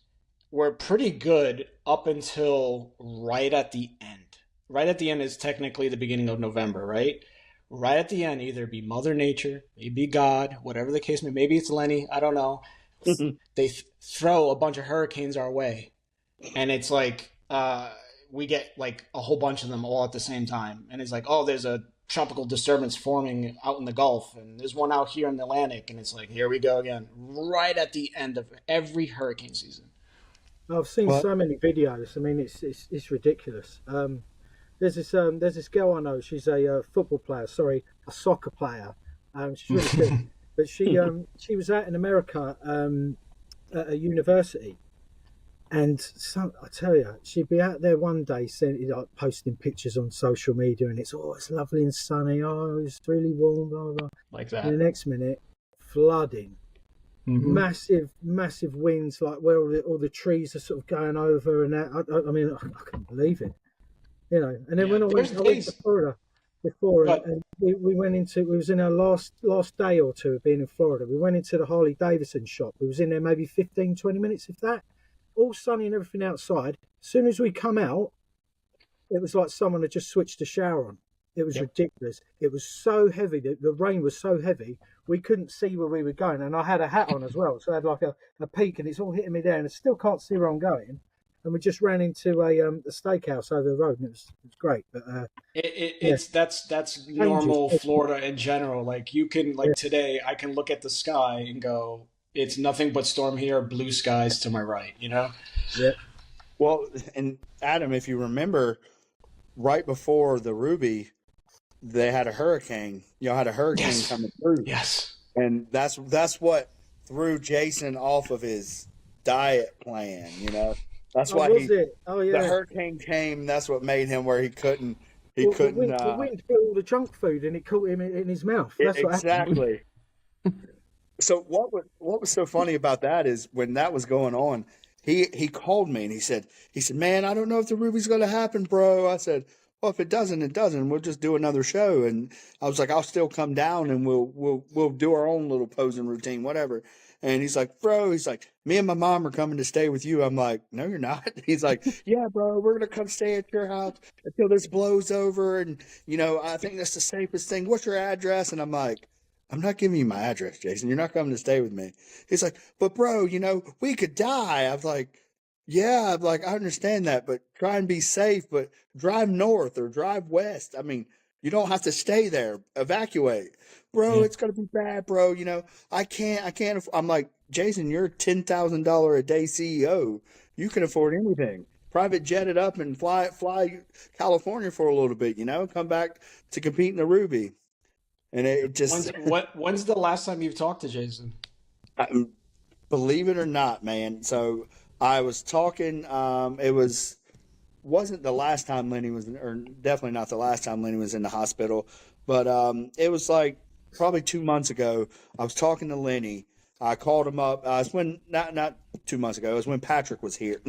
we're pretty good up until right at the end. Right at the end is technically the beginning of November, right? Right at the end, either be Mother Nature, maybe God, whatever the case may be. Maybe it's Lenny, I don't know. They throw a bunch of hurricanes our way. And it's like we get like a whole bunch of them all at the same time. And it's like, oh, there's a tropical disturbance forming out in the Gulf, and there's one out here in the Atlantic. And it's like, here we go again. Right at the end of every hurricane season. I've seen so many videos. I mean, it's ridiculous. There's this girl I know. She's a football player. A soccer player. She's really good. But she was out in America at a university, and I tell you, she'd be out there one day, posting pictures on social media, and it's lovely and sunny. Oh, it's really warm, blah, blah, blah. Like that. And the next minute, flooding. Mm-hmm. Massive winds, like where all the trees are sort of going over, and that. I mean, I couldn't believe it, And then when I went to Florida before, and we went into, it was in our last day or two of being in Florida. We went into the Harley Davidson shop. We was in there maybe 15, 20 minutes, if that. All sunny and everything outside. As soon as we come out, it was like someone had just switched the shower on. It was ridiculous. It was so heavy. The rain was so heavy, we couldn't see where we were going. And I had a hat on as well. So I had like a peak, and it's all hitting me there. And I still can't see where I'm going. And we just ran into a steakhouse over the road, and it was great. But that's normal Florida in general. Like you can today, I can look at the sky and go, it's nothing but storm here, blue skies to my right. Yeah. Well, and Adam, if you remember, right before the Ruby, they had a hurricane. Had a hurricane coming through. Yes. And that's what threw Jason off of his diet plan. That's why the hurricane came. That's what made him where he couldn't. The wind hit all the junk food, and it caught him in his mouth. That's exactly. So what was so funny about that is when that was going on, he called me and he said, man, I don't know if the Ruby's going to happen, bro. I said, well, if it doesn't, it doesn't. We'll just do another show. And I was like, I'll still come down and we'll do our own little posing routine, whatever. And he's like, bro, me and my mom are coming to stay with you. I'm like, no, you're not. He's like, yeah, bro, we're going to come stay at your house until this blows over. And, I think that's the safest thing. What's your address? And I'm like, I'm not giving you my address, Jason. You're not coming to stay with me. He's like, but bro, we could die. I was like, yeah, I understand that, but try and be safe, but drive north or drive west. I mean, you don't have to stay there. Evacuate. Bro, it's going to be bad, bro. I can't. I'm like, Jason, you're a $10,000 a day CEO. You can afford anything. Private jet it up and fly California for a little bit, come back to compete in the Ruby. And it just. When's the last time you've talked to Jason? Believe it or not, man. So I was talking, wasn't the last time Lenny was, or definitely not the last time Lenny was in the hospital, but it was like probably 2 months ago. I was talking to Lenny. I called him up. It's when not 2 months ago. It was when Patrick was here.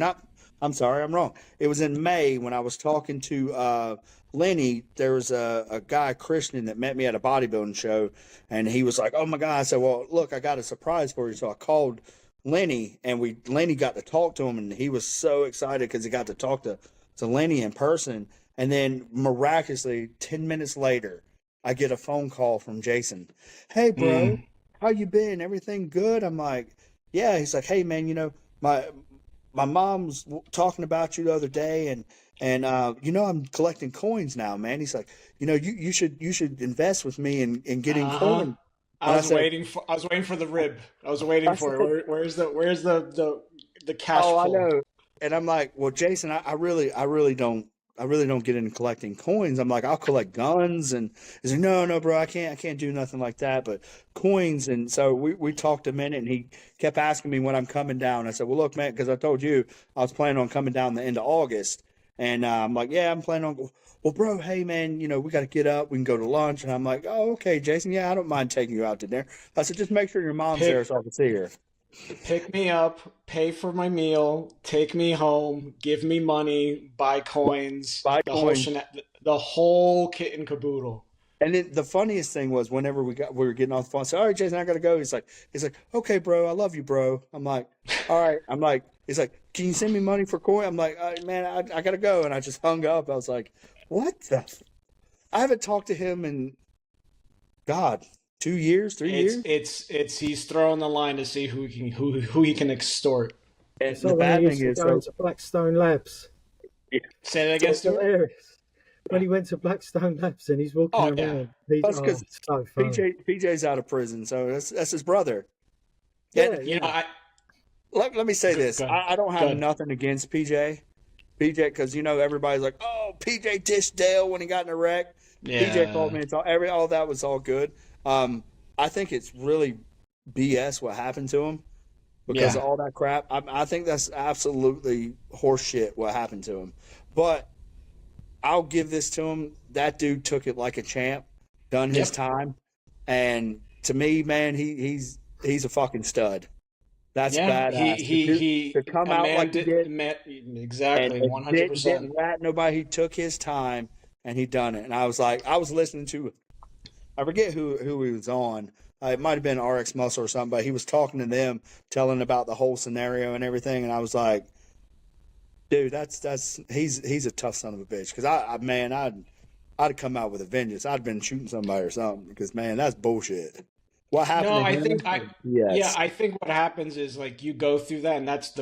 I'm sorry, I'm wrong. It was in May when I was talking to Lenny. There was a guy, Christian, that met me at a bodybuilding show, and he was like, oh my God. I said, well, look, I got a surprise for you. So I called Lenny, and Lenny got to talk to him, and he was so excited because he got to talk to to Lenny in person. And then miraculously, 10 minutes later, I get a phone call from Jason. Hey, bro, how you been? Everything good? I'm like, yeah. He's like, hey, man, my mom's talking about you the other day, and I'm collecting coins now, man. He's like, you should invest with me in getting coins. I was waiting for the rib. I was waiting for it. Where's the cash flow? I know. And I'm like, well, Jason, I really don't get into collecting coins. I'm like, I'll collect guns, and he's like, no, bro, I can't do nothing like that, but coins. And so we talked a minute, and he kept asking me when I'm coming down. I said, well, look, man, because I told you I was planning on coming down the end of August, and I'm like, yeah, I'm planning on. Well, bro, hey, man, we got to get up. We can go to lunch. And I'm like, oh, okay, Jason, yeah, I don't mind taking you out to dinner. I said, just make sure your mom's there so I can see her. Pick me up, pay for my meal, take me home, give me money, buy coins, the whole kit and caboodle. And then the funniest thing was whenever we were getting off the phone, I said, all right, Jason, I got to go. He's like, okay, bro, I love you, bro. I'm like, all right. I'm like, he's like, can you send me money for coin? I'm like, man, I got to go. And I just hung up. I was like, what the? I haven't talked to him in, God, 2 years, 3 years. It's he's throwing the line to see who he can extort. And the bad thing is, going to Blackstone Labs. Yeah. Say that again, Stewart. When he went to Blackstone Labs and he's walking around, that's because PJ's out of prison, so that's his brother. Yeah. Let me say this: I don't have nothing against PJ, because everybody's like, oh, PJ dished Dale when he got in a wreck. Yeah. PJ called me. It's all that was all good. I think it's really BS what happened to him because of all that crap. I think that's absolutely horseshit what happened to him. But I'll give this to him. That dude took it like a champ, done his time, and to me, man, he's a fucking stud. That's badass. He to come out like he did, exactly, 100%. Didn't rat nobody. He took his time and he done it. And I was listening to, I forget who he was on. It might have been RX Muscle or something, but he was talking to them, telling about the whole scenario and everything. And I was like, dude, he's a tough son of a bitch. Because I'd come out with a vengeance. I'd been shooting somebody or something. Because man, that's bullshit. What happened? No, I think what happens is like you go through that, and that's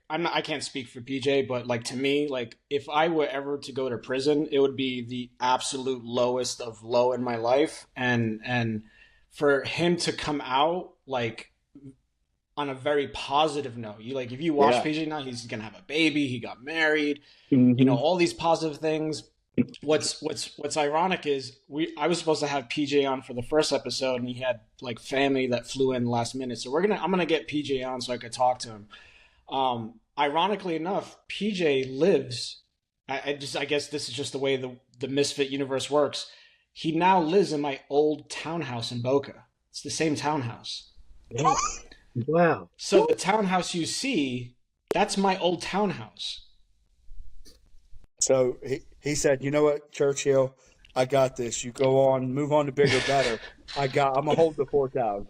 I can't speak for PJ, but like to me, like if I were ever to go to prison, it would be the absolute lowest of low in my life, and for him to come out like on a very positive note, if you watch PJ now, he's gonna have a baby, he got married, all these positive things. What's ironic is I was supposed to have PJ on for the first episode, and he had like family that flew in last minute. So I'm gonna get PJ on so I could talk to him. Ironically enough, PJ lives. I guess this is just the way the Misfit universe works. He now lives in my old townhouse in Boca. It's the same townhouse. Wow. So the townhouse you see, that's my old townhouse. So he said, you know what, Churchill, I got this. You go on, move on to bigger, better. I'm gonna hold the fort down.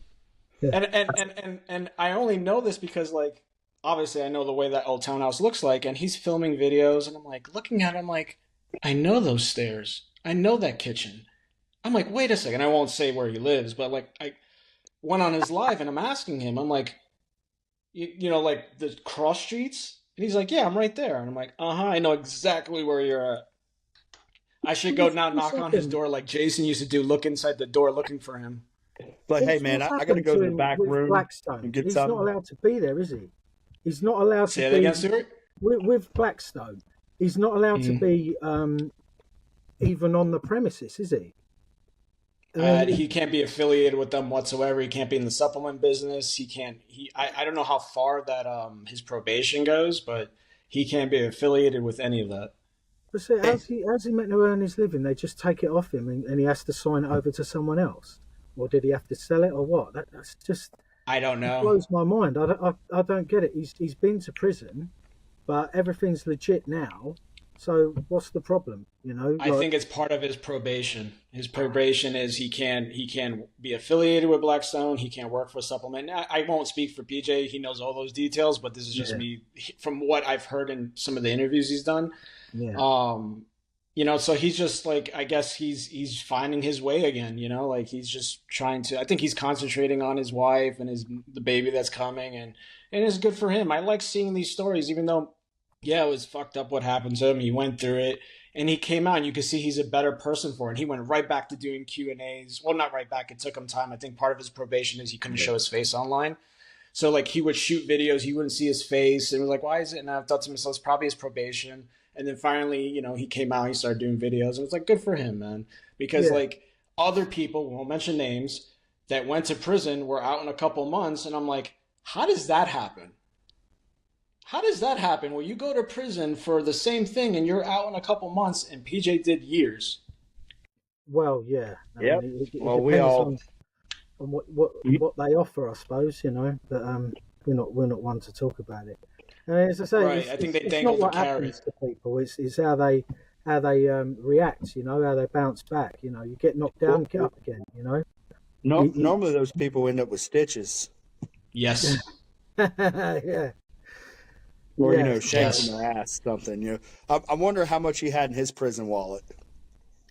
And I only know this because like obviously I know the way that old townhouse looks like, and he's filming videos, and I'm like looking at him like, I know those stairs. I know that kitchen. I'm like, wait a second, I won't say where he lives, but like I went on his live and I'm asking him, I'm like, like the cross streets? And he's like, yeah, I'm right there. And I'm like, I know exactly where you're at. I should go now knock on his door like Jason used to do, look inside the door looking for him. But hey, man, I got to go to the back room and get something. He's not allowed to be there, is he? He's not allowed to be. Say that again, Stewart? With Blackstone. He's not allowed to be even on the premises, is he? He can't be affiliated with them whatsoever. He can't be in the supplement business. I don't know how far that his probation goes, but he can't be affiliated with any of that. But so how's he meant to earn his living? They just take it off him and he has to sign it over to someone else? Or did he have to sell it or what? That's just... I don't know. It blows my mind. I don't get it. He's been to prison, but everything's legit now. So what's the problem? You know, I think it's part of his probation. His probation is he can be affiliated with Blackstone. He can't work for a supplement. Now, I won't speak for PJ. He knows all those details, but this is just me from what I've heard in some of the interviews he's done. Yeah. You know, so he's just like, I guess he's finding his way again, you know, like he's just trying to, I think he's concentrating on his wife and the baby that's coming, and it's good for him. I like seeing these stories, even though, yeah, it was fucked up what happened to him. He went through it and he came out and you could see he's a better person for it. And he went right back to doing Q&As. Well, not right back. It took him time. I think part of his probation is he couldn't show his face online. So like he would shoot videos, he wouldn't see his face. And it was like, why is it? And I thought to myself, it's probably his probation. And then finally, you know, he came out, he started doing videos. And it's like, good for him, man. Because like other people, won't mention names, that went to prison were out in a couple months. And I'm like, how does that happen? How does that happen where you go to prison for the same thing and you're out in a couple months, and PJ did years? Well, yeah. Yeah. Well, we all on what they offer, I suppose. You know, but we're not one to talk about it. And as I say, right. I think they dangle the carrot to people. It's how they react. You know, how they bounce back. You know, you get knocked down, get up again. You know. Normally, those people end up with stitches. Yes. Yeah. Or, you know, shanks in their ass, something. You know, I wonder how much he had in his prison wallet.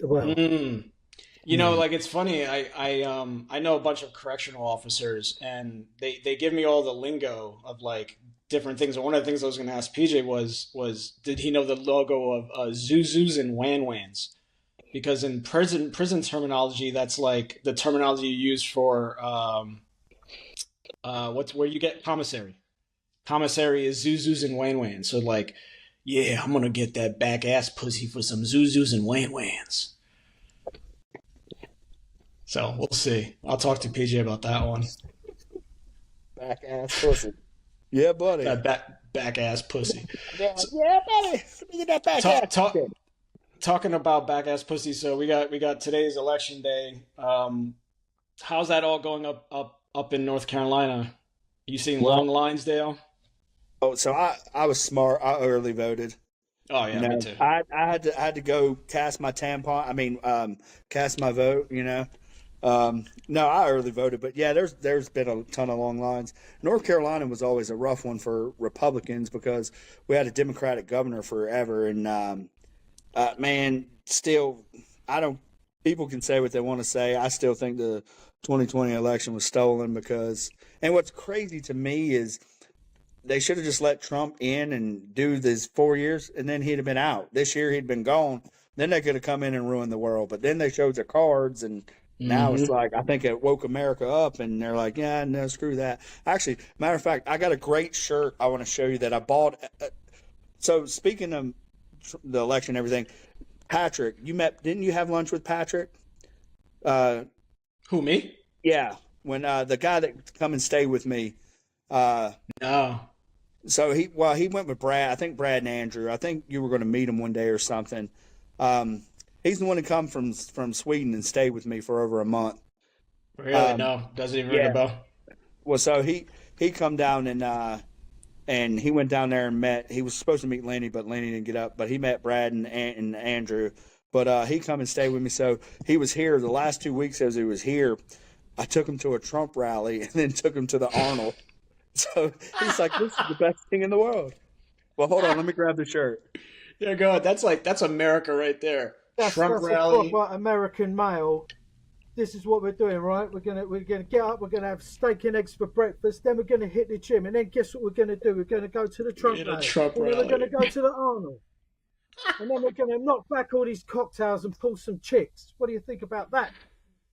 Well, you know, like it's funny. I know a bunch of correctional officers, and they give me all the lingo of like different things. And one of the things I was going to ask PJ was did he know the logo of Zuzus and Wan Wans? Because in prison terminology, that's like the terminology you use for where you get commissary. Commissary is Zuzus and Wan Wans. So like, yeah, I'm gonna get that back ass pussy for some Zuzus and Wan Wans. So we'll see. I'll talk to PJ about that one. Back ass pussy. Yeah, buddy. That back ass pussy. Yeah, buddy. Let me get that back ass. Talking about back ass pussy. So we got today's election day. How's that all going up in North Carolina? You seeing long lines, Dale? Oh, so I was smart. I early voted. Oh yeah, me too. I had to go cast my tampon. I mean, cast my vote. You know, no, I early voted, but yeah, there's been a ton of long lines. North Carolina was always a rough one for Republicans because we had a Democratic governor forever, and man, still, I don't. People can say what they want to say. I still think the 2020 election was stolen because, and what's crazy to me is they should have just let Trump in and do this 4 years, and then he'd have been out. This year he'd been gone. Then they could have come in and ruined the world. But then they showed their cards, and now it's like, I think it woke America up, and they're like, yeah, no, screw that. Actually, matter of fact, I got a great shirt I want to show you that I bought. So speaking of the election and everything, Patrick, didn't you have lunch with Patrick? Who, me? Yeah, when the guy that come and stay with me. No. So he went with Brad. I think Brad and Andrew. I think you were going to meet him one day or something. He's the one who come from Sweden and stayed with me for over a month. Really? No, doesn't even ring a bell. Well, so he come down and he went down there and met. He was supposed to meet Lenny, but Lenny didn't get up. But he met Brad and Andrew. But he come and stayed with me. So he was here the last 2 weeks as he was here. I took him to a Trump rally and then took him to the Arnold. So he's like, this is the best thing in the world. Well, hold on. Let me grab the shirt. Yeah, go ahead. That's America right there. That's rally. A proper American male. This is what we're doing, right? We're gonna get up. We're gonna have steak and eggs for breakfast. Then we're gonna hit the gym, and then guess what we're gonna do? We're gonna go to the Trump rally. Then we're gonna go to the Arnold, and then we're gonna knock back all these cocktails and pull some chicks. What do you think about that?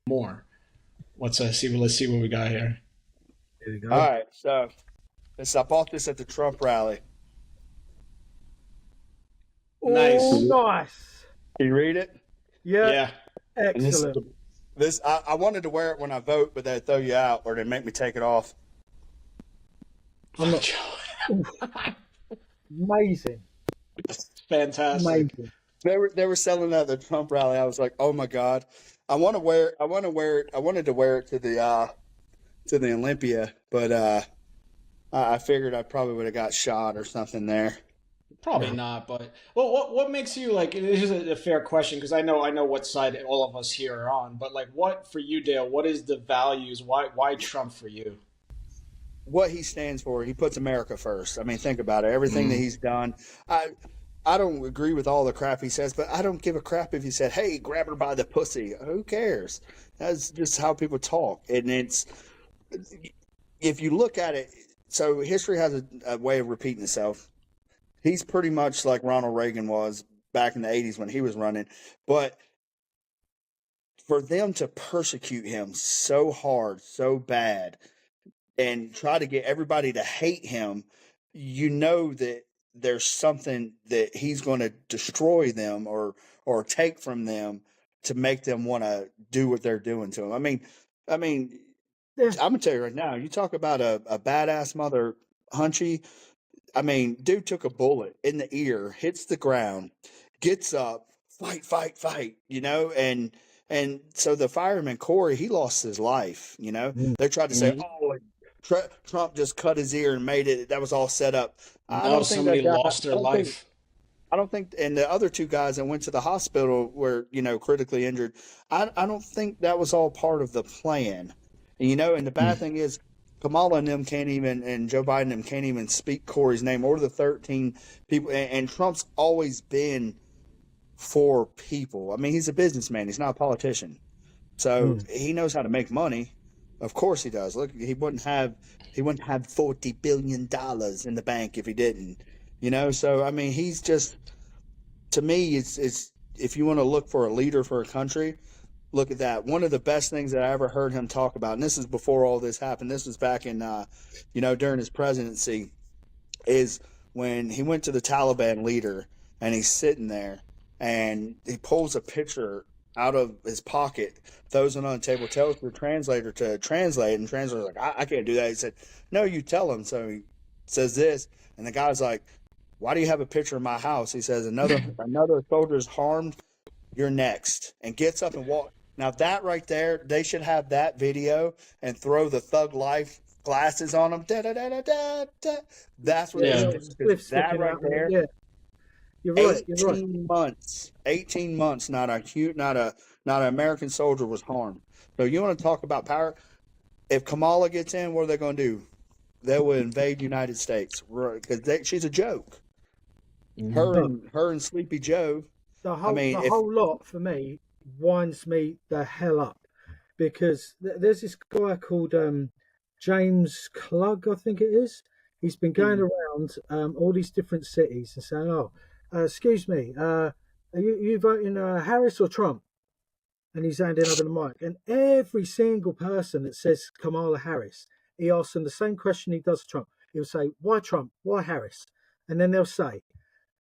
More. Let's see what we got here. Here we go. All right, so I bought this at the Trump rally. Nice. Oh, nice. Can you read it? Yeah. Excellent. This I wanted to wear it when I vote, but they'd throw you out or they'd make me take it off. Amazing. Fantastic. Amazing. They were selling that at the Trump rally. I was like, oh my God. I wanted to wear it to the Olympia, but I figured I probably would have got shot or something there. Probably not, but well, what makes you like? This is a fair question because I know what side all of us here are on. But like, what for you, Dale? What is the values? Why Trump for you? What he stands for, he puts America first. I mean, think about it. Everything that Mm. he's done. I don't agree with all the crap he says, but I don't give a crap if he said, "Hey, grab her by the pussy." Who cares? That's just how people talk, and it's if you look at it. So history has a way of repeating itself. He's pretty much like Ronald Reagan was back in the '80s when he was running, but for them to persecute him so hard, so bad, and try to get everybody to hate him, you know that there's something that he's going to destroy them or take from them to make them want to do what they're doing to him. I mean, Yeah. I'm gonna tell you right now. You talk about a badass mother hunchy. I mean, dude took a bullet in the ear, hits the ground, gets up, fight, fight, fight, and so the fireman Corey, he lost his life. They tried to say, Mm. oh, Trump just cut his ear and made it. That was all set up. I No, don't think somebody that guy. lost their life. I don't think, and the other two guys that went to the hospital were, critically injured. I don't think that was all part of the plan. And the bad thing is, Kamala and them can't even, and Joe Biden and them can't even speak Corey's name or the 13 people. And Trump's always been for people. I mean, he's a businessman. He's not a politician. So he knows how to make money. Of course he does. Look, he wouldn't have $40 billion in the bank if he didn't. So I mean, he's just, to me, it's if you want to look for a leader for a country, look at that. One of the best things that I ever heard him talk about, and this is before all this happened. This was back in, during his presidency, is when he went to the Taliban leader and he's sitting there and he pulls a picture out of his pocket, throws it on the table, tells the translator to translate, and the translator's like, I can't do that. He said, no, you tell him. So he says this, and the guy's like, why do you have a picture of my house? He says, another soldier's harmed, you're next, and gets up and walks. Now that right there, they should have that video and throw the Thug Life glasses on them. Da, da, da, da, da, da. That's what they should do. That right there. Yeah, you're right. 18 months. Not an American soldier was harmed. So you want to talk about power? If Kamala gets in, what are they going to do? They will invade the United States because she's a joke. Her and Sleepy Joe. The whole lot for me winds me the hell up because there's this guy called James Klug, I think it is. He's been going around all these different cities and saying, "Oh, excuse me, are you voting Harris or Trump?" And he's handing over the mic, and every single person that says Kamala Harris, he asks them the same question he does Trump. He'll say, "Why Trump? Why Harris?" And then they'll say,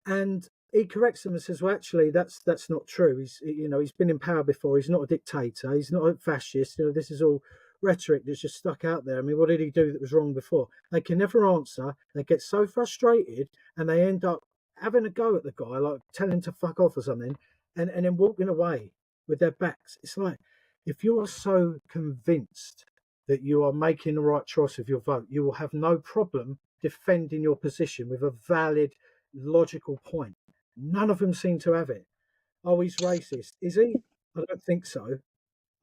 and he corrects them and says, "Well, actually, that's not true. He's been in power before. He's not a dictator. He's not a fascist. This is all rhetoric that's just stuck out there. I mean, what did he do that was wrong before?" They can never answer. They get so frustrated, and they end up having a go at the guy, like telling him to fuck off or something, and then walking away with their backs. It's like, if you are so convinced that you are making the right choice with your vote, you will have no problem defending your position with a valid, logical point. None of them seem to have it. Oh, he's racist. Is he? I don't think so.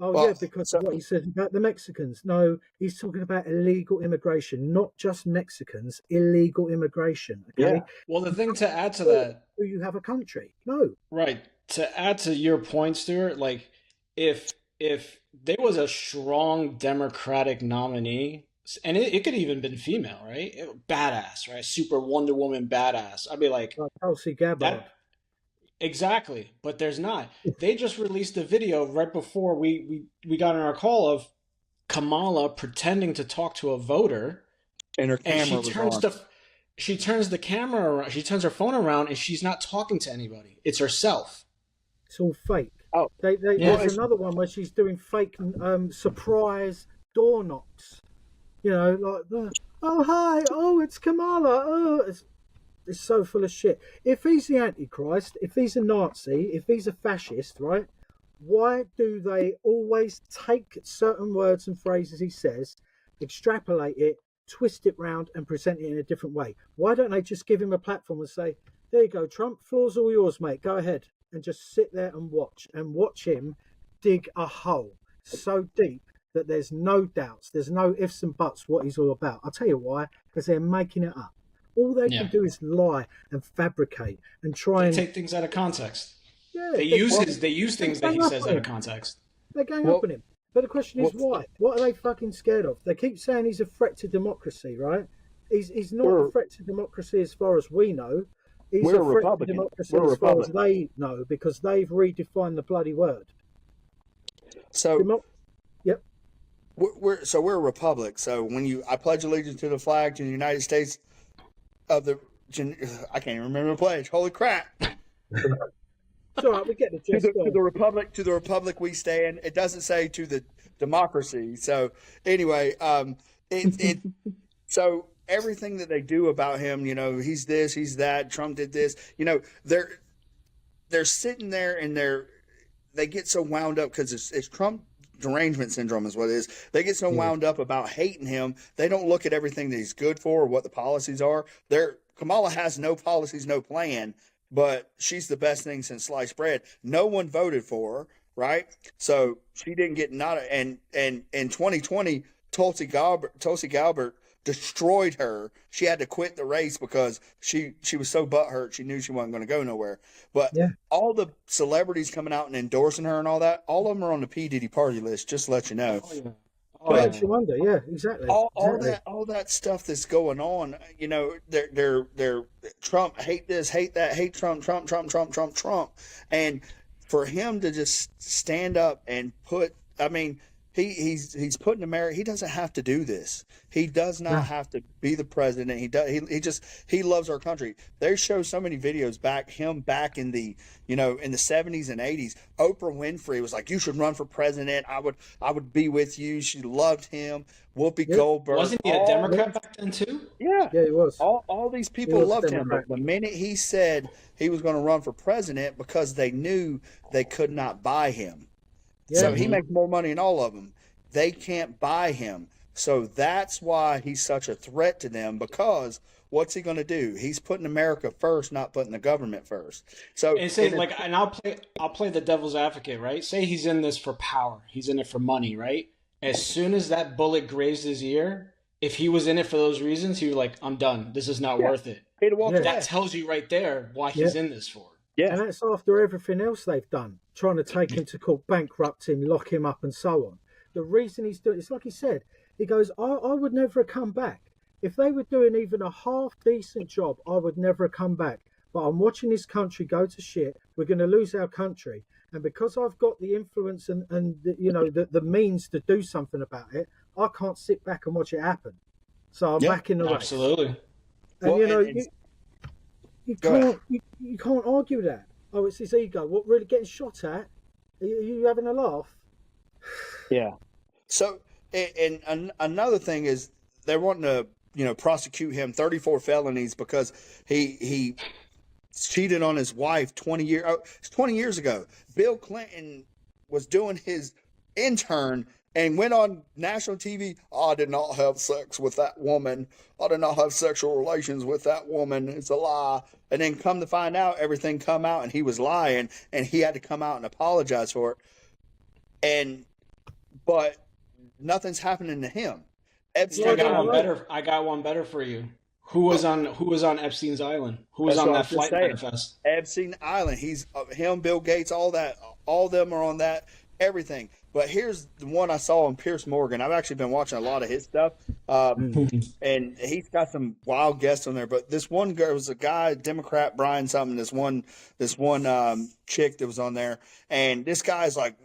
Oh, well, yeah, because of what he said about the Mexicans. No, he's talking about illegal immigration, not just Mexicans, illegal immigration. Okay. Yeah. Well, the thing to add to that, do you have a country? No. Right. To add to your point, Stuart, like if there was a strong Democratic nominee, and it could even been female, right? Badass, right? Super Wonder Woman badass. I'd be like Tulsi Gabbard. that. Exactly, but there's not. They just released a video right before we got on our call of Kamala pretending to talk to a voter, and her camera she turns the camera around, she turns her phone around, and she's not talking to anybody. It's herself. It's all fake. Oh, there's another one where she's doing fake surprise door knocks. Like, oh hi, oh it's Kamala, oh it's so full of shit. If he's the Antichrist, if he's a Nazi, if he's a fascist, right? Why do they always take certain words and phrases he says, extrapolate it twist it round and present it in a different way? Why don't they just give him a platform and say, there you go, Trump, floor's all yours, mate, go ahead, and just sit there and watch him dig a hole so deep that there's no doubts, there's no ifs and buts what he's all about. I'll tell you why, because they're making it up. All they can do is lie and fabricate and try and take things out of context. Yeah, they use things that he says out of context. They're going up on him. But the question is why? What are they fucking scared of? They keep saying he's a threat to democracy, right? He's not a threat to democracy as far as we know. He's a threat to democracy as far as they know, because they've redefined the bloody word. So, yep. We're a republic. So when I pledge allegiance to the flag to the United States of the, I can't even remember the pledge. Holy crap! It's all right, we get the gist. To the republic we stand. It doesn't say to the democracy. So anyway, so everything that they do about him, he's this, he's that. Trump did this. They're sitting there and they get so wound up because it's Trump derangement syndrome is what it is. They get so wound up about hating him. They don't look at everything that he's good for or what the policies are. Kamala has no policies, no plan, but she's the best thing since sliced bread. No one voted for her, right? So she didn't get and in 2020, Tulsi Gabbard destroyed her. She had to quit the race because she was so butthurt. She knew she wasn't going to go nowhere. But all the celebrities coming out and endorsing her and all that, all of them are on the P. Diddy party list, just to let you know. Makes you wonder, exactly. All that stuff that's going on, they're Trump, hate this, hate that, hate Trump, and for him to just stand up and he's putting America. He doesn't have to do this. He does not have to be the president. He loves our country. They show so many videos back in the in the 70s and 80s. Oprah Winfrey was like, "You should run for president. I would be with you." She loved him. Whoopi Goldberg. Wasn't he a Democrat back then too? Yeah, he was. All these people loved him. But the minute he said he was going to run for president, because they knew they could not buy him. So he makes more money than all of them. They can't buy him. So that's why he's such a threat to them, because what's he going to do? He's putting America first, not putting the government first. So and I'll play the devil's advocate, right? Say he's in this for power. He's in it for money, right? As soon as that bullet grazed his ear, if he was in it for those reasons, he was like, "I'm done. This is not worth it." That tells you right there why he's in this for. Yeah. And that's after everything else they've done, trying to take him to court, bankrupt him, lock him up, and so on. The reason he's doing it's like he said, he goes, I would never have come back. If they were doing even a half decent job, I would never have come back. But I'm watching this country go to shit. We're going to lose our country. And because I've got the influence and the means to do something about it, I can't sit back and watch it happen. So I'm back in the race. Absolutely. And you can't argue with that. Oh, it's his ego. What, really getting shot at? Are you having a laugh? Yeah. So, and another thing is they're wanting to, prosecute him 34 felonies because he cheated on his wife 20 years ago. Bill Clinton was doing his intern and went on national TV. I did not have sex with that woman. I did not have sexual relations with that woman. It's a lie. And then come to find out, everything come out and he was lying, and he had to come out and apologize for it. But nothing's happening to him. Epstein, I got one better for you. Who was on Epstein's island? Who was on that flight manifest? Epstein Island. He's him, Bill Gates, all that. All of them are on that. Everything. But here's the one I saw on Piers Morgan. I've actually been watching a lot of his stuff, and he's got some wild guests on there. But this one girl was a guy, Democrat Brian something. This one chick that was on there, and this guy's like,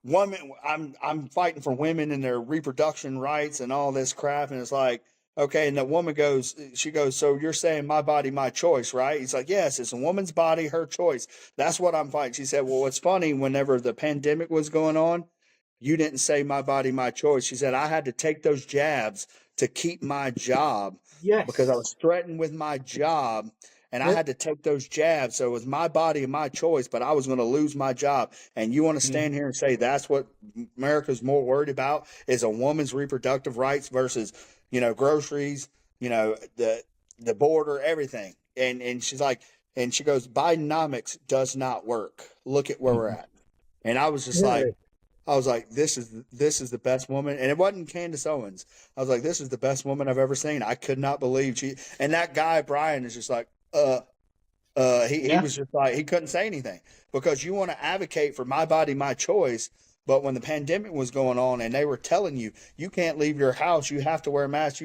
women. I'm fighting for women and their reproduction rights and all this crap, and it's like, okay. And the woman goes, so you're saying my body, my choice, right? He's like, yes, it's a woman's body, her choice. That's what I'm fighting. She said, well, it's funny, whenever the pandemic was going on, you didn't say my body, my choice. She said, I had to take those jabs to keep my job. Yes. Because I was threatened with my job, and I had to take those jabs. So it was my body and my choice, but I was going to lose my job. And you want to stand here and say that's what America's more worried about, is a woman's reproductive rights versus groceries, the border, everything. And she's like, and she goes, Bidenomics does not work. Look at where we're at. And I was just like, this is the best woman. And it wasn't Candace Owens. I was like, this is the best woman I've ever seen. I could not believe and that guy, Brian, is just like, he was just like, he couldn't say anything, because you want to advocate for my body, my choice. But when the pandemic was going on and they were telling you, you can't leave your house, you have to wear a mask,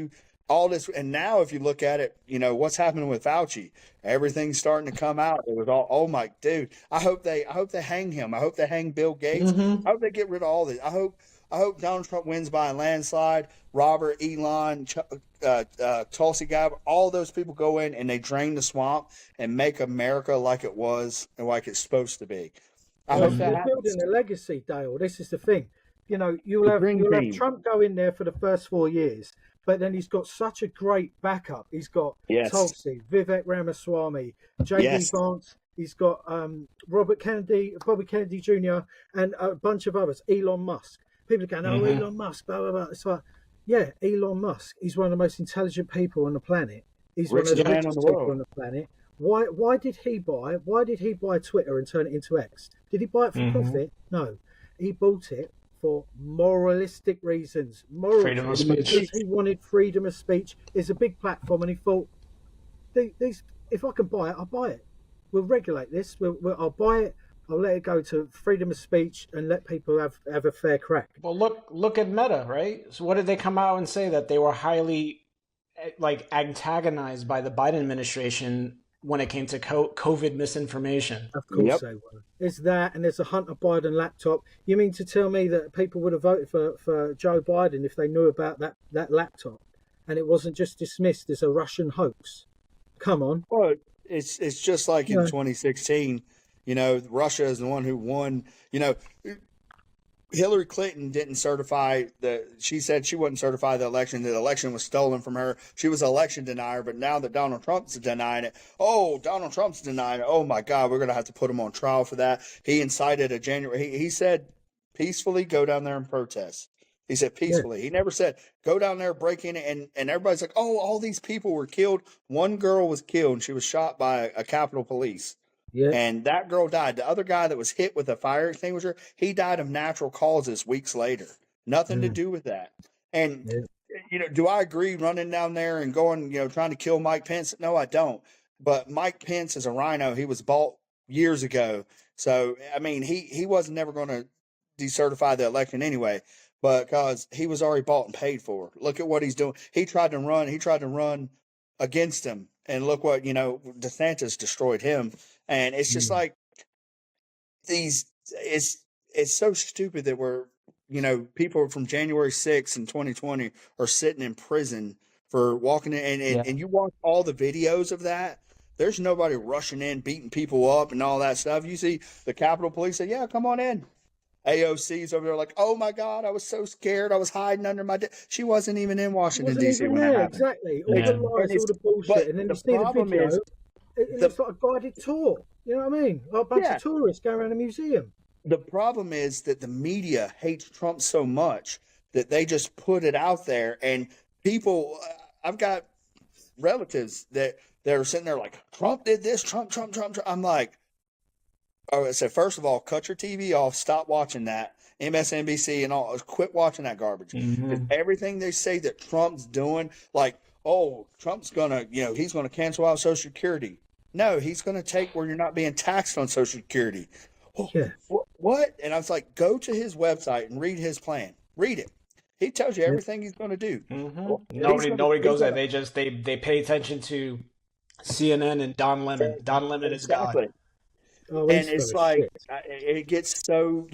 all this. And now if you look at it, what's happening with Fauci, everything's starting to come out. It was all, oh my dude, I hope they hang him. I hope they hang Bill Gates. I hope they get rid of all this. I hope Donald Trump wins by a landslide. Robert, Elon, Tulsi Gabbard, all those people go in and they drain the swamp and make America like it was and like it's supposed to be. I hope that happens. Building a legacy, Dale. This is the thing. You'll have Trump go in there for the first 4 years, but then he's got such a great backup. He's got Tulsi, Vivek Ramaswamy, J.D. Vance. He's got Bobby Kennedy Jr. and a bunch of others. Elon Musk. People are going, Elon Musk, blah, blah, blah. It's like, yeah, Elon Musk. He's one of the most intelligent people on the planet. He's one of the richest people on the planet. Why did he buy Twitter and turn it into X? Did he buy it for profit? No. He bought it for moralistic reasons. Freedom of speech. He wanted freedom of speech. It's a big platform, and he thought, if I can buy it, I'll buy it. We'll regulate this. I'll buy it. I'll let it go to freedom of speech and let people have a fair crack. Well, look at Meta, right? So what did they come out and say? That they were highly antagonized by the Biden administration when it came to COVID misinformation. Of course they were. There's that, and there's a Hunter Biden laptop. You mean to tell me that people would have voted for Joe Biden if they knew about that laptop and it wasn't just dismissed as a Russian hoax? Come on. Well, it's just like in 2016, Russia is the one who won. Hillary Clinton didn't certify she said she wouldn't certify the election. The election was stolen from her. She was an election denier, but now that Donald Trump's denying it, Donald Trump's denying it. Oh my God, we're going to have to put him on trial for that. He incited a January. He said peacefully go down there and protest. He said peacefully. He never said go down there, break in, and everybody's like, all these people were killed. One girl was killed, and she was shot by a Capitol Police. Yeah. And that girl died. The other guy that was hit with a fire extinguisher, he died of natural causes weeks later. Nothing to do with that. And, do I agree running down there and going, trying to kill Mike Pence? No, I don't. But Mike Pence is a rhino. He was bought years ago. So, I mean, he wasn't never going to decertify the election anyway, because he was already bought and paid for. Look at what he's doing. He tried to run against him. And look what, DeSantis destroyed him. And it's just like it's so stupid that we're, people from January 6th in 2020 are sitting in prison for walking in. And you watch all the videos of that. There's nobody rushing in, beating people up and all that stuff. You see the Capitol Police say, yeah, come on in. AOC's over there like, oh my God, I was so scared. I was hiding under my She wasn't even in Washington, D.C. when that happened. Exactly. All the lies, all the bullshit. And then you see the video. It's like a guided tour. You know what I mean? Like a bunch of tourists going around a museum. The problem is that the media hates Trump so much that they just put it out there. And people, I've got relatives that are sitting there like, Trump did this, Trump. I'm like, so first of all, cut your TV off, stop watching that, MSNBC and all, quit watching that garbage. Everything they say that Trump's doing, like, Trump's gonna, he's gonna cancel out Social Security. No, he's gonna take where you're not being taxed on Social Security. What? And I was like, go to his website and read his plan. Read it. He tells you everything he's gonna do. Nobody goes there. They pay attention to CNN and Don Lemon. Don Lemon is God. And it's like it gets so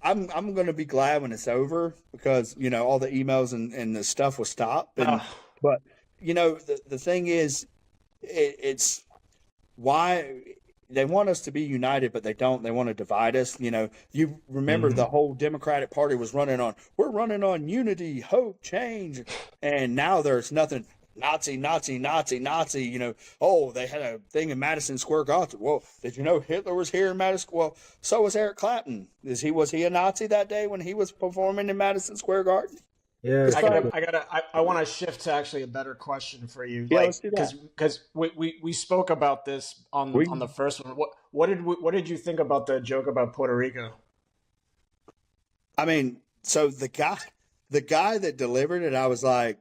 I'm going to be glad when it's over, because all the emails and the stuff will stop. But the thing is, it's why they want us to be united, but they don't. They want to divide us. You remember the whole Democratic Party was running on unity, hope, change, and now there's nothing. Nazi. They had a thing in Madison Square Garden. Well, did you know Hitler was here in Madison? Well, so was Eric Clapton. Was he a Nazi that day when he was performing in Madison Square Garden? Yeah. I want to shift to actually a better question for you. Yeah, Like, let's do that. because we spoke about this on the first one. What did you think about the joke about Puerto Rico? I mean, so the guy that delivered it, I was like,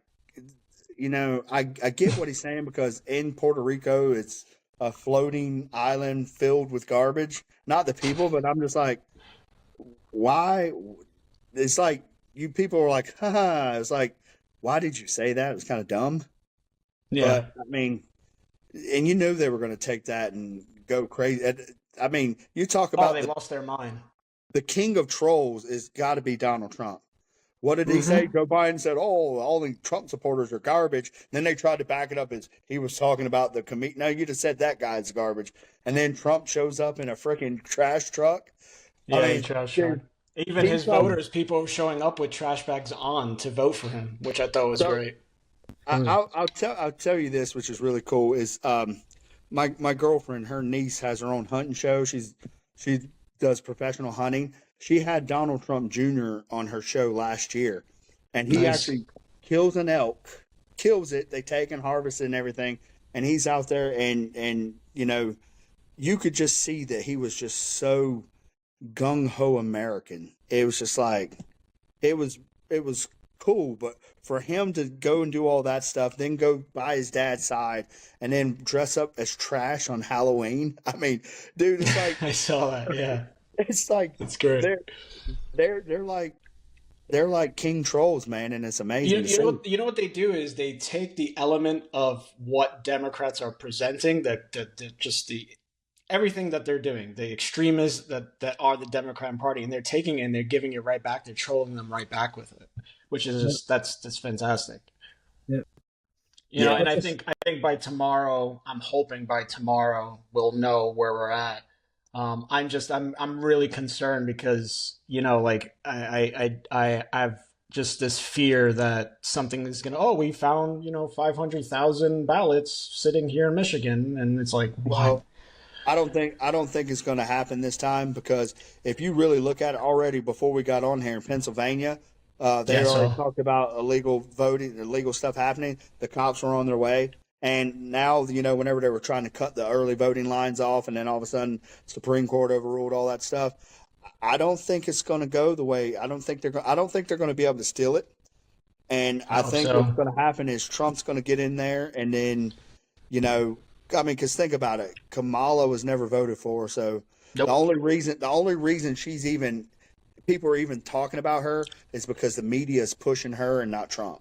I get what he's saying, because in Puerto Rico, it's a floating island filled with garbage, not the people, but I'm just like, why? It's like, you people are like, haha. It's like, why did you say that? It was kind of dumb. Yeah. But I mean, and you knew they were going to take that and go crazy. I mean, you talk about they lost their mind. The king of trolls is got to be Donald Trump. What did he say? Joe Biden said, "Oh, all the Trump supporters are garbage." Then they tried to back it up as he was talking about the comedian. No, you just said that guy's garbage. And then Trump shows up in a freaking trash truck. Yeah, trash truck. Even his voters, people showing up with trash bags on to vote for him, which I thought was great. I'll tell you this, which is really cool. Is my girlfriend, her niece has her own hunting show. She does professional hunting. She had Donald Trump Jr. on her show last year, and he actually kills an elk, kills it. They take and harvest it and everything, and he's out there, and you could just see that he was just so gung ho American. It was just like, it was cool, but for him to go and do all that stuff, then go by his dad's side, and then dress up as trash on Halloween. I mean, dude, it's like I saw that. Yeah, it's like, it's great. They're like king trolls, man, and it's amazing. You know what they do is they take the element of what Democrats are presenting, everything that they're doing, the extremists that are the Democrat Party, and they're taking it and they're giving it right back. They're trolling them right back with it, which is just that's fantastic. Yeah. And I think by tomorrow, I'm hoping by tomorrow we'll know where we're at. I'm really concerned because I have just this fear that something is gonna, we found 500,000 ballots sitting here in Michigan, and it's like, wow. I don't think it's going to happen this time, because if you really look at it, already before we got on here in Pennsylvania, they already talked about illegal voting, illegal stuff happening. The cops were on their way. And now, whenever they were trying to cut the early voting lines off, and then all of a sudden Supreme Court overruled all that stuff, I don't think it's going to go the way. I don't think they're going to be able to steal it. And I think what's going to happen is Trump's going to get in there, and then, because think about it, Kamala was never voted for, so nope. The only reason people are even talking about her is because the media is pushing her and not Trump.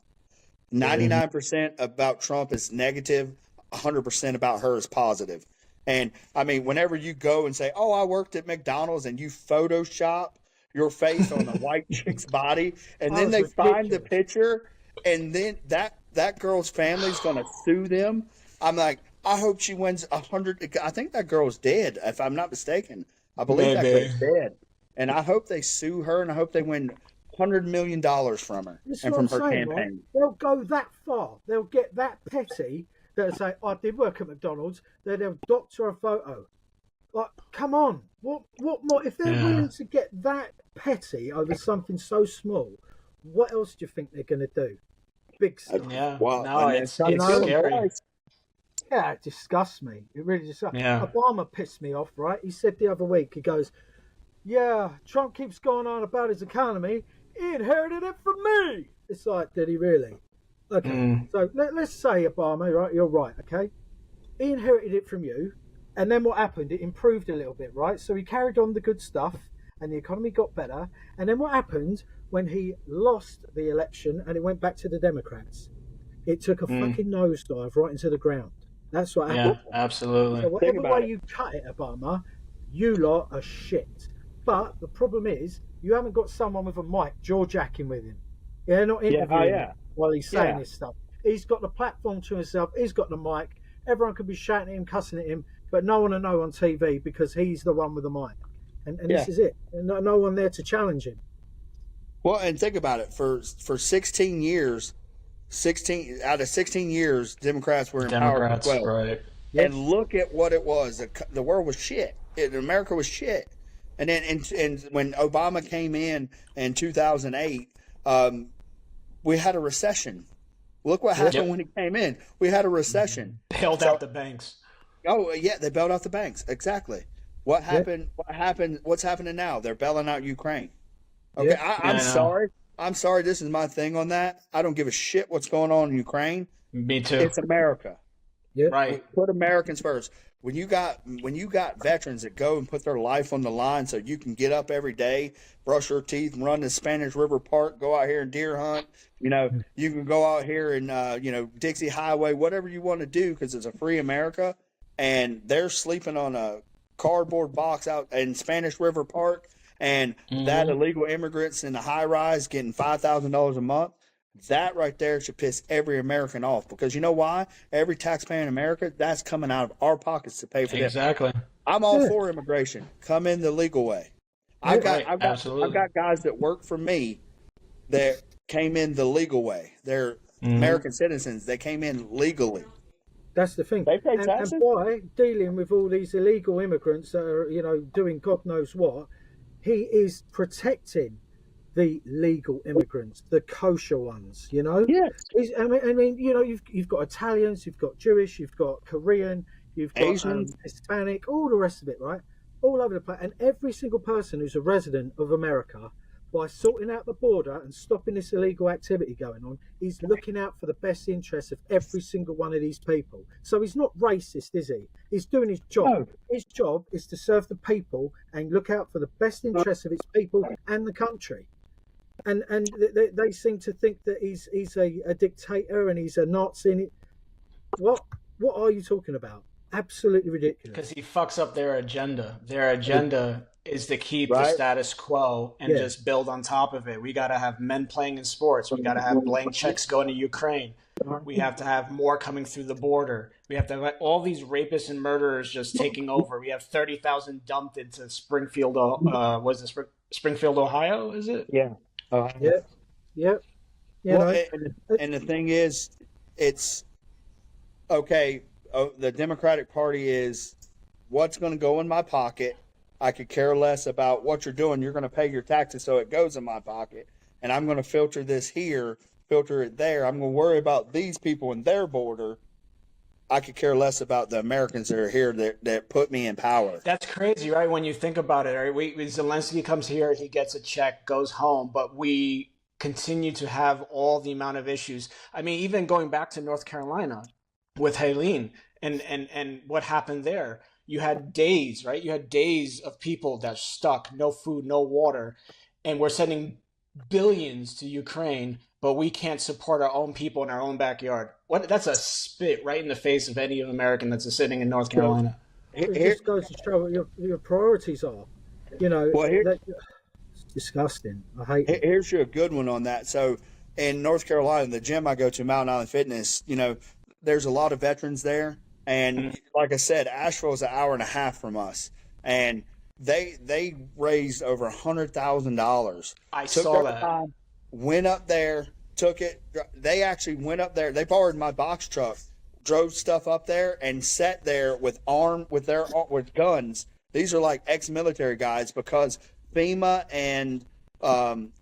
99% about Trump is negative, 100% about her is positive. And I mean, whenever you go and say, "Oh, I worked at McDonald's," and you Photoshop your face on a white chick's body, and then they find the picture, and then that girl's family's going to sue them. I'm like, I hope she wins 100. I think that girl's dead, if I'm not mistaken. I believe that girl's dead. And I hope they sue her, and I hope they win $100 million from her and from her campaign. Right? They'll go that far. They'll get that petty. They'll say, "I did work at McDonald's." Then they'll doctor a photo. Like, come on. What more? If they're willing to get that petty over something so small, what else do you think they're going to do? Big stuff. Yeah. Wow. No, it's scary. Yeah, it disgusts me. It really disgusts me. Yeah. Obama pissed me off, right? He said the other week, he goes, "Yeah, Trump keeps going on about his economy. He inherited it from me." It's like, did he really? Okay, so let's say Obama, right? You're right, okay? He inherited it from you, and then what happened? It improved a little bit, right? So he carried on the good stuff, and the economy got better. And then what happened when he lost the election and it went back to the Democrats? It took a fucking nosedive right into the ground. That's what happened. Yeah, absolutely. So whatever way you cut it, Obama, you lot are shit. But the problem is, you haven't got someone with a mic jaw-jacking with him. They're not interviewing him while he's saying this stuff. He's got the platform to himself. He's got the mic. Everyone could be shouting at him, cussing at him, but no one will know on TV because he's the one with the mic. And this is it. And no one there to challenge him. Well, and think about it. For 16 years, 16 out of 16 years, Democrats were in power for 12. Right. And look at what it was. The world was shit. America was shit. And then and when Obama came in 2008, we had a recession. Look what happened when he came in. We had a recession. Bailed out the banks. Oh, yeah, they bailed out the banks. Exactly. What happened? What happened? What's happening now? They're bailing out Ukraine. Okay, I'm sorry. I'm sorry. This is my thing on that. I don't give a shit what's going on in Ukraine. Me too. It's America. Yeah. Right. Put Americans first. When you got veterans that go and put their life on the line so you can get up every day, brush your teeth, and run to Spanish River Park, go out here and deer hunt. You can go out here and Dixie Highway, whatever you want to do, because it's a free America. And they're sleeping on a cardboard box out in Spanish River Park, and that illegal immigrants in the high rise getting $5,000 a month. That right there should piss every American off, because you know why? Every taxpayer in America, that's coming out of our pockets to pay for this. Exactly. I'm all for immigration. Come in the legal way. I've got guys that work for me that came in the legal way. They're American citizens. They came in legally. That's the thing. They pay taxes. And by dealing with all these illegal immigrants that are, doing God knows what, he is protecting the legal immigrants, the kosher ones, Yes. You've got Italians, you've got Jewish, you've got Korean, you've got Asians, Hispanic, all the rest of it, right? All over the place. And every single person who's a resident of America, by sorting out the border and stopping this illegal activity going on, he's looking out for the best interests of every single one of these people. So he's not racist, is he? He's doing his job. No. His job is to serve the people and look out for the best interests of its people and the country. And they seem to think that he's a dictator and he's a Nazi. What are you talking about? Absolutely ridiculous. Because he fucks up their agenda. Their agenda is to keep the status quo and just build on top of it. We got to have men playing in sports. We got to have blank checks going to Ukraine. We have to have more coming through the border. We have to have all these rapists and murderers just taking over. We have 30,000 dumped into Springfield. Springfield, Ohio? Is it? Yeah. Yep. And the thing is, it's okay. The Democratic Party is what's going to go in my pocket. I could care less about what you're doing. You're going to pay your taxes, so it goes in my pocket. And I'm going to filter this here, filter it there. I'm going to worry about these people and their border. I could care less about the Americans that are here that put me in power. That's crazy, right? When you think about it, right? Zelensky comes here, he gets a check, goes home, but we continue to have all the amount of issues. I mean, even going back to North Carolina with Helene and what happened there. You had days, right? You had days of people that stuck, no food, no water, and we're sending billions to Ukraine, but we can't support our own people in our own backyard. That's a spit right in the face of any American that's sitting in North Carolina. It just goes to show what your priorities are. It's disgusting. I hate it. Here's you a good one on that. So in North Carolina, the gym I go to, Mountain Island Fitness, there's a lot of veterans there. And like I said, Asheville is an hour and a half from us. And they raised over $100,000. I saw that. Went up there, took it. They actually went up there. They borrowed my box truck, drove stuff up there, and sat there with guns. These are like ex-military guys, because FEMA and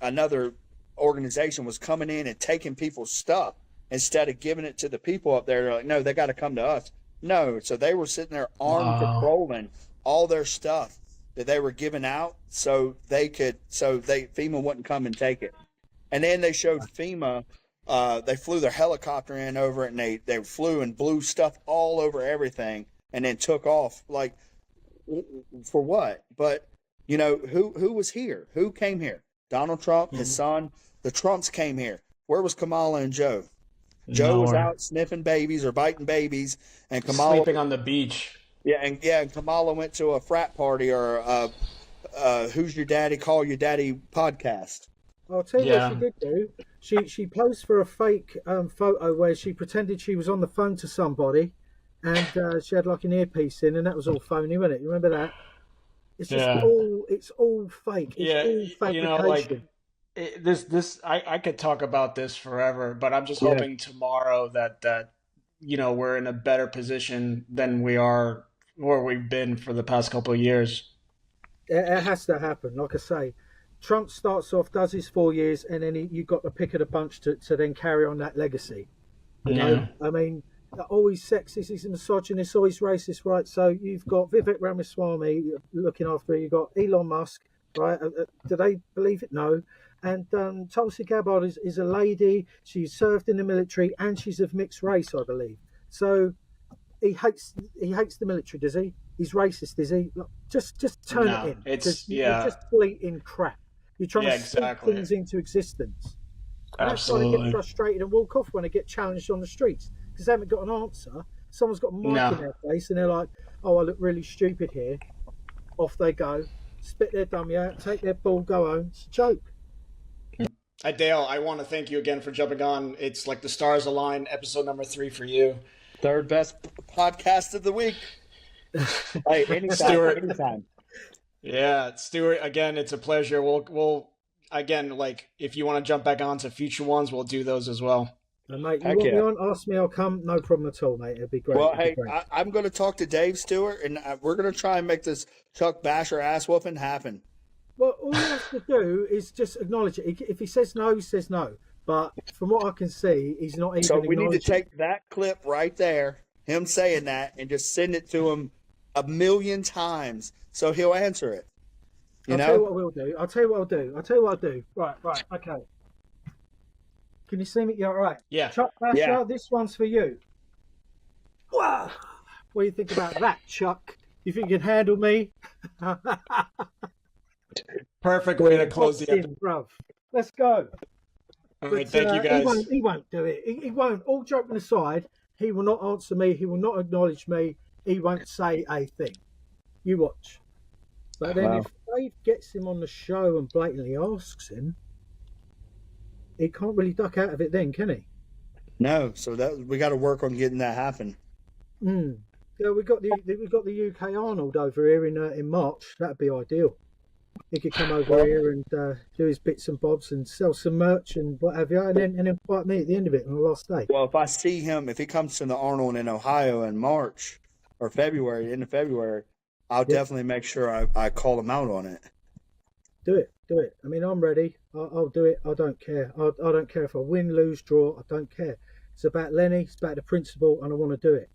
another organization was coming in and taking people's stuff instead of giving it to the people up there. They're like, no, they got to come to us. No, so they were sitting there armed, patrolling all their stuff that they were giving out, so FEMA wouldn't come and take it. And then they showed FEMA. They flew their helicopter in over it, and they flew and blew stuff all over everything, and then took off. Like, for what? But who was here? Who came here? Donald Trump, his son. The Trumps came here. Where was Kamala and Joe? Joe was out sniffing babies or biting babies, and Kamala sleeping on the beach. And Kamala went to a frat party or Who's Your Daddy? Call Your Daddy podcast. I'll tell you what she did do. She posed for a fake photo where she pretended she was on the phone to somebody, and she had like an earpiece in, and that was all phony, wasn't it? You remember that? It's just all fake. It's all fabrication. I could talk about this forever, but I'm just hoping tomorrow that we're in a better position than we are or we've been for the past couple of years. It has to happen. Like I say, Trump starts off, does his 4 years, and then you got the pick of the bunch to then carry on that legacy. You know, I mean, always sexist, he's a misogynist, always racist, right? So you've got Vivek Ramaswamy looking after it. You've got Elon Musk, right? Do they believe it? No. And Tulsi Gabbard is a lady. She served in the military, and she's of mixed race, I believe. So he hates the military, does he? He's racist, is he? Look, just turn it in. You're just bleating crap. You're trying to speak things into existence. And that's why they get frustrated and walk off when they get challenged on the streets, because they haven't got an answer. Someone's got a mic in their face and they're like, oh, I look really stupid here. Off they go, spit their dummy out, take their ball, go home. It's a joke. Dale, I want to thank you again for jumping on. It's like the stars align, episode number 3 for you. Third best podcast of the week. Hey, anytime. Yeah, Stewart, again, it's a pleasure. We'll again, like, if you want to jump back on to future ones, we'll do those as well. And mate, you want me on? Ask me, I'll come. No problem at all, mate. It'd be great. Well, hey, I'm going to talk to Dave Stewart, and we're going to try and make this Chuck Basher ass whooping happen. Well, all he has to do is just acknowledge it. If he says no, he says no. But from what I can see, he's not even. So we need to take that clip right there, him saying that, and just send it to him 1,000,000 times, so he'll answer it. I'll tell you what I'll do. Right. Okay. Can you see me? Yeah, all right. Yeah. Chuck Basher, this one's for you. Wow. What do you think about that, Chuck? You think you can handle me? Perfect way to close the episode. Bruv. Let's go. All right, thank you guys. He won't do it. He won't. All joking aside, he will not answer me. He will not acknowledge me. He won't say a thing. You watch. But then if Dave gets him on the show and blatantly asks him, he can't really duck out of it then, can he? No, so that we got to work on getting that happen. Yeah, we got the UK Arnold over here in March. That'd be ideal. He could come over here and do his bits and bobs and sell some merch and what have you, and then invite me at the end of it on the last day. Well, if I see him, if he comes to the Arnold in Ohio in March or February, end of February, I'll definitely make sure I call him out on it. Do it. I mean, I'm ready. I'll do it. I don't care. I don't care if I win, lose, draw. I don't care. It's about Lenny. It's about the principle, and I want to do it.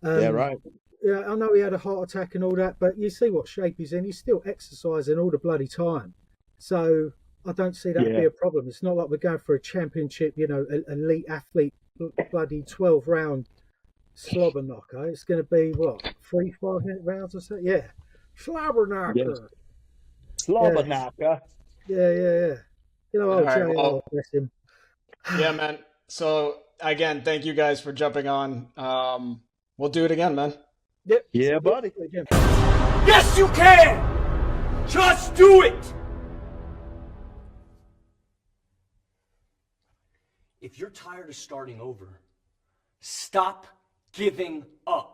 Yeah, right. Yeah, I know he had a heart attack and all that, but you see what shape he's in. He's still exercising all the bloody time. So I don't see that be a problem. It's not like we're going for a championship, elite athlete, bloody 12-round slobber knocker. It's going to be, what, 3 5-minute rounds or so? Yeah. Slobber knocker. Yes. Slobber knocker. Yeah. JR, bless him. Yeah, man. So, again, thank you guys for jumping on. We'll do it again, man. Yep. Yeah, buddy. Yes, you can! Just do it! If you're tired of starting over, stop giving up.